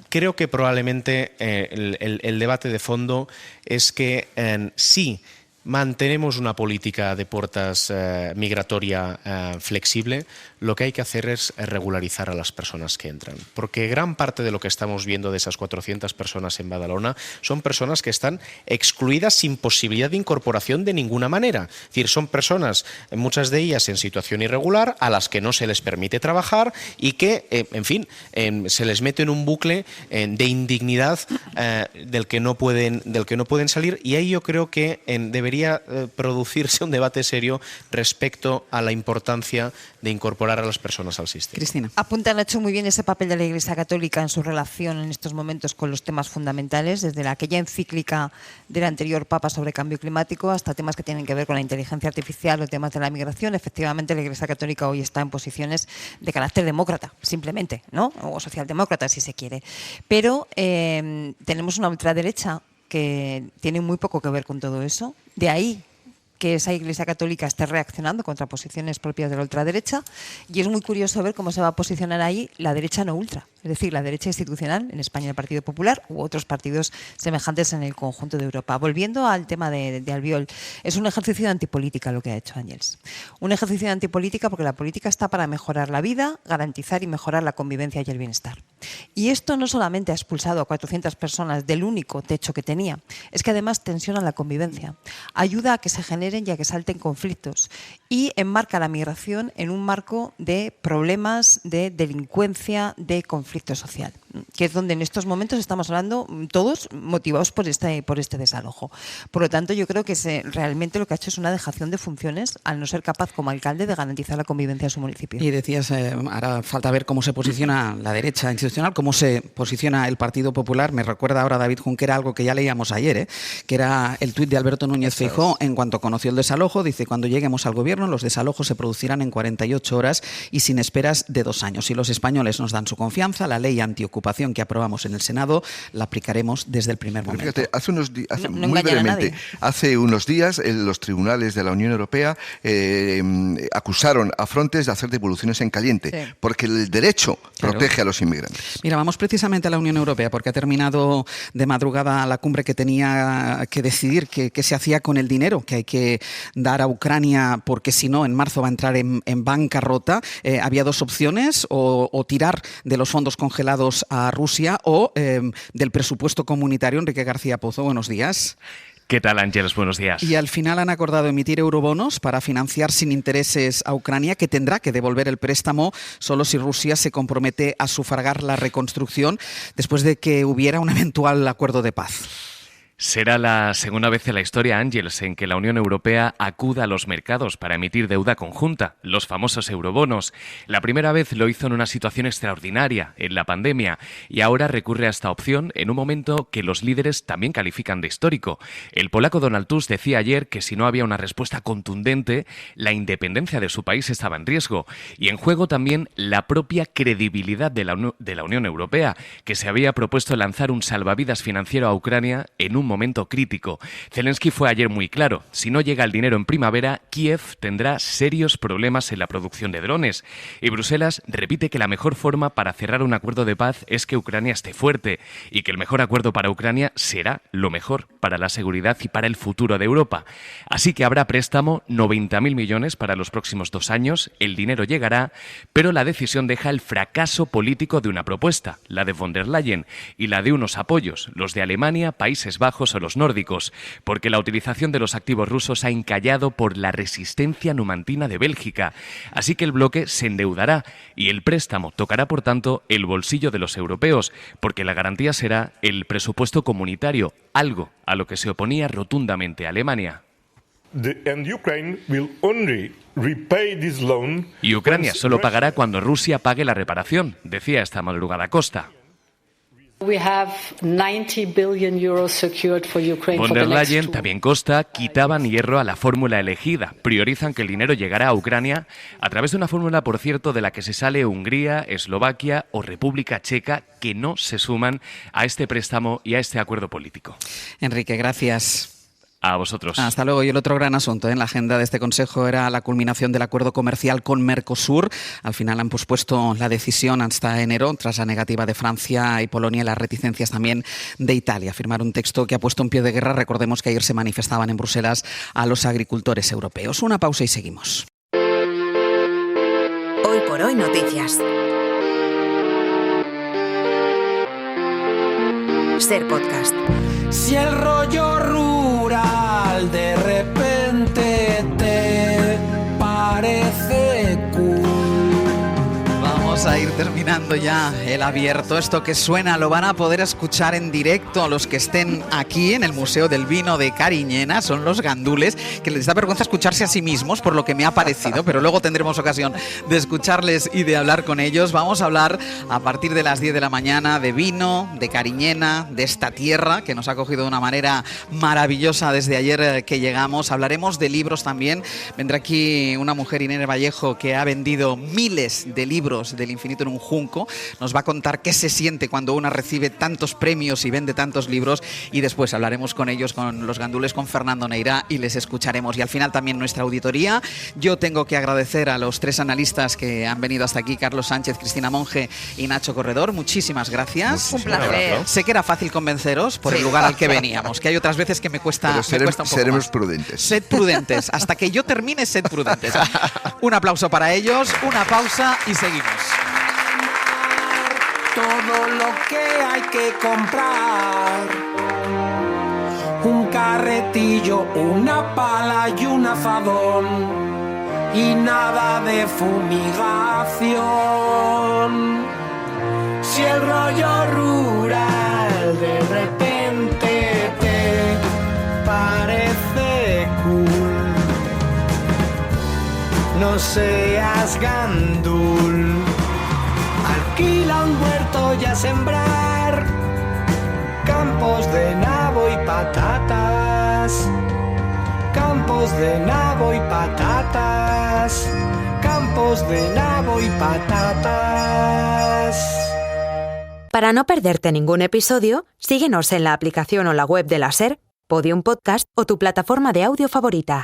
Creo que probablemente el debate de fondo es que sí mantenemos una política de puertas migratoria flexible, lo que hay que hacer es regularizar a las personas que entran. Porque gran parte de lo que estamos viendo de esas 400 personas en Badalona son personas que están excluidas sin posibilidad de incorporación de ninguna manera. Es decir, son personas, muchas de ellas en situación irregular, a las que no se les permite trabajar y que, en fin, se les mete en un bucle de indignidad del que no pueden salir. Y ahí yo creo que debería producirse un debate serio respecto a la importancia de incorporar a las personas al sistema. Cristina. Apunta Nacho muy bien ese papel de la Iglesia Católica en su relación en estos momentos con los temas fundamentales, desde aquella encíclica del anterior Papa sobre cambio climático hasta temas que tienen que ver con la inteligencia artificial o temas de la migración. Efectivamente, la Iglesia Católica hoy está en posiciones de carácter demócrata, simplemente, ¿no? O socialdemócrata, si se quiere. Pero tenemos una ultraderecha que tiene muy poco que ver con todo eso. De ahí que esa Iglesia Católica esté reaccionando contra posiciones propias de la ultraderecha, y es muy curioso ver cómo se va a posicionar ahí la derecha no ultra, es decir, la derecha institucional, en España el Partido Popular u otros partidos semejantes en el conjunto de Europa. Volviendo al tema de Albiol, es un ejercicio de antipolítica lo que ha hecho Ángels. Un ejercicio de antipolítica porque la política está para mejorar la vida, garantizar y mejorar la convivencia y el bienestar. Y esto no solamente ha expulsado a 400 personas del único techo que tenía, es que además tensiona la convivencia, ayuda a que se generen y a que salten conflictos, y enmarca la migración en un marco de problemas de delincuencia, de conflicto social. que es donde en estos momentos estamos hablando todos motivados por este desalojo. Por lo tanto, yo creo que realmente lo que ha hecho es una dejación de funciones al no ser capaz como alcalde de garantizar la convivencia de su municipio. Y decías, ahora falta ver cómo se posiciona la derecha institucional, cómo se posiciona el Partido Popular. Me recuerda ahora David Junquera algo que ya leíamos ayer, que era el tuit de Alberto Núñez Feijóo en cuanto conoció el desalojo. Dice: cuando lleguemos al gobierno, los desalojos se producirán en 48 horas y sin esperas de 2 años. Si los españoles nos dan su confianza, la ley antiocupación que aprobamos en el Senado la aplicaremos desde el primer momento. Fíjate, hace unos días los tribunales de la Unión Europea acusaron a Frontex de hacer devoluciones en caliente, porque el derecho protege a los inmigrantes. Mira, vamos precisamente a la Unión Europea, porque ha terminado de madrugada la cumbre que tenía que decidir qué se hacía con el dinero que hay que dar a Ucrania, porque si no, en marzo va a entrar en bancarrota. Había 2 opciones, o tirar de los fondos congelados a Rusia o del presupuesto comunitario. Enrique García Pozo, buenos días. ¿Qué tal, Ángeles? Buenos días. Y al final han acordado emitir eurobonos para financiar sin intereses a Ucrania, que tendrá que devolver el préstamo solo si Rusia se compromete a sufragar la reconstrucción después de que hubiera un eventual acuerdo de paz. Será la segunda vez en la historia, Ángeles, en que la Unión Europea acuda a los mercados para emitir deuda conjunta, los famosos eurobonos. La primera vez lo hizo en una situación extraordinaria, en la pandemia, y ahora recurre a esta opción en un momento que los líderes también califican de histórico. El polaco Donald Tusk decía ayer que si no había una respuesta contundente, la independencia de su país estaba en riesgo, y en juego también la propia credibilidad de la Unión Europea, que se había propuesto lanzar un salvavidas financiero a Ucrania en un momento crítico. Zelensky fue ayer muy claro: si no llega el dinero en primavera, Kiev tendrá serios problemas en la producción de drones. Y Bruselas repite que la mejor forma para cerrar un acuerdo de paz es que Ucrania esté fuerte, y que el mejor acuerdo para Ucrania será lo mejor para la seguridad y para el futuro de Europa. Así que habrá préstamo, 90.000 millones para los próximos 2 años, el dinero llegará, pero la decisión deja el fracaso político de una propuesta, la de von der Leyen, y la de unos apoyos, los de Alemania, Países Bajos o los nórdicos, porque la utilización de los activos rusos ha encallado por la resistencia numantina de Bélgica. Así que el bloque se endeudará y el préstamo tocará, por tanto, el bolsillo de los europeos, porque la garantía será el presupuesto comunitario, algo a lo que se oponía rotundamente Alemania. Y Ucrania solo pagará cuando Rusia pague la reparación, decía esta madrugada Costa. Von der Leyen, también Costa, quitaban hierro a la fórmula elegida. Priorizan que el dinero llegará a Ucrania a través de una fórmula, por cierto, de la que se sale Hungría, Eslovaquia o República Checa, que no se suman a este préstamo y a este acuerdo político. Enrique, gracias. A vosotros. Hasta luego. Y el otro gran asunto en la agenda de este Consejo era la culminación del acuerdo comercial con Mercosur. Al final han pospuesto la decisión hasta enero, tras la negativa de Francia y Polonia y las reticencias también de Italia. Firmar un texto que ha puesto en pie de guerra. Recordemos que ayer se manifestaban en Bruselas a los agricultores europeos. Una pausa y seguimos. Hoy por hoy noticias. Ser podcast. Si el rollo rural de repente te parece cool. Vamos a ir terminando ya el abierto. Esto que suena lo van a poder escuchar en directo los que estén aquí en el Museo del Vino de Cariñena. Son los gandules, que les da vergüenza escucharse a sí mismos, por lo que me ha parecido, pero luego tendremos ocasión de escucharles y de hablar con ellos. Vamos a hablar a partir de las 10 de la mañana de vino, de Cariñena, de esta tierra que nos ha acogido de una manera maravillosa desde ayer que llegamos. Hablaremos de libros también. Vendrá aquí una mujer, Irene Vallejo, que ha vendido miles de libros del infinito en un junco. Nos va a contar qué se siente cuando una recibe tantos premios y vende tantos libros, y después hablaremos con ellos, con los gandules, con Fernando Neira, y les escucharemos. Y al final también nuestra auditoría. Yo tengo que agradecer a los 3 analistas que han venido hasta aquí: Carlos Sánchez, Cristina Monge y Nacho Corredor. Muchísimas gracias. Un placer. Sé que era fácil convenceros por el lugar al que veníamos, que hay otras veces que me cuesta un poco seremos más. Prudentes. Sed prudentes. Hasta que yo termine, sed prudentes. Un aplauso para ellos, una pausa y seguimos. Todo lo que hay que comprar: un carretillo, una pala y un azadón, y nada de fumigación. Si Si el rollo rural de repente te parece cool, no seas gandul. Alquila un huerto y a sembrar campos de nabo y patatas. Campos de nabo y patatas. Campos de nabo y patatas. Para no perderte ningún episodio, síguenos en la aplicación o la web de la SER, Podium Podcast o tu plataforma de audio favorita.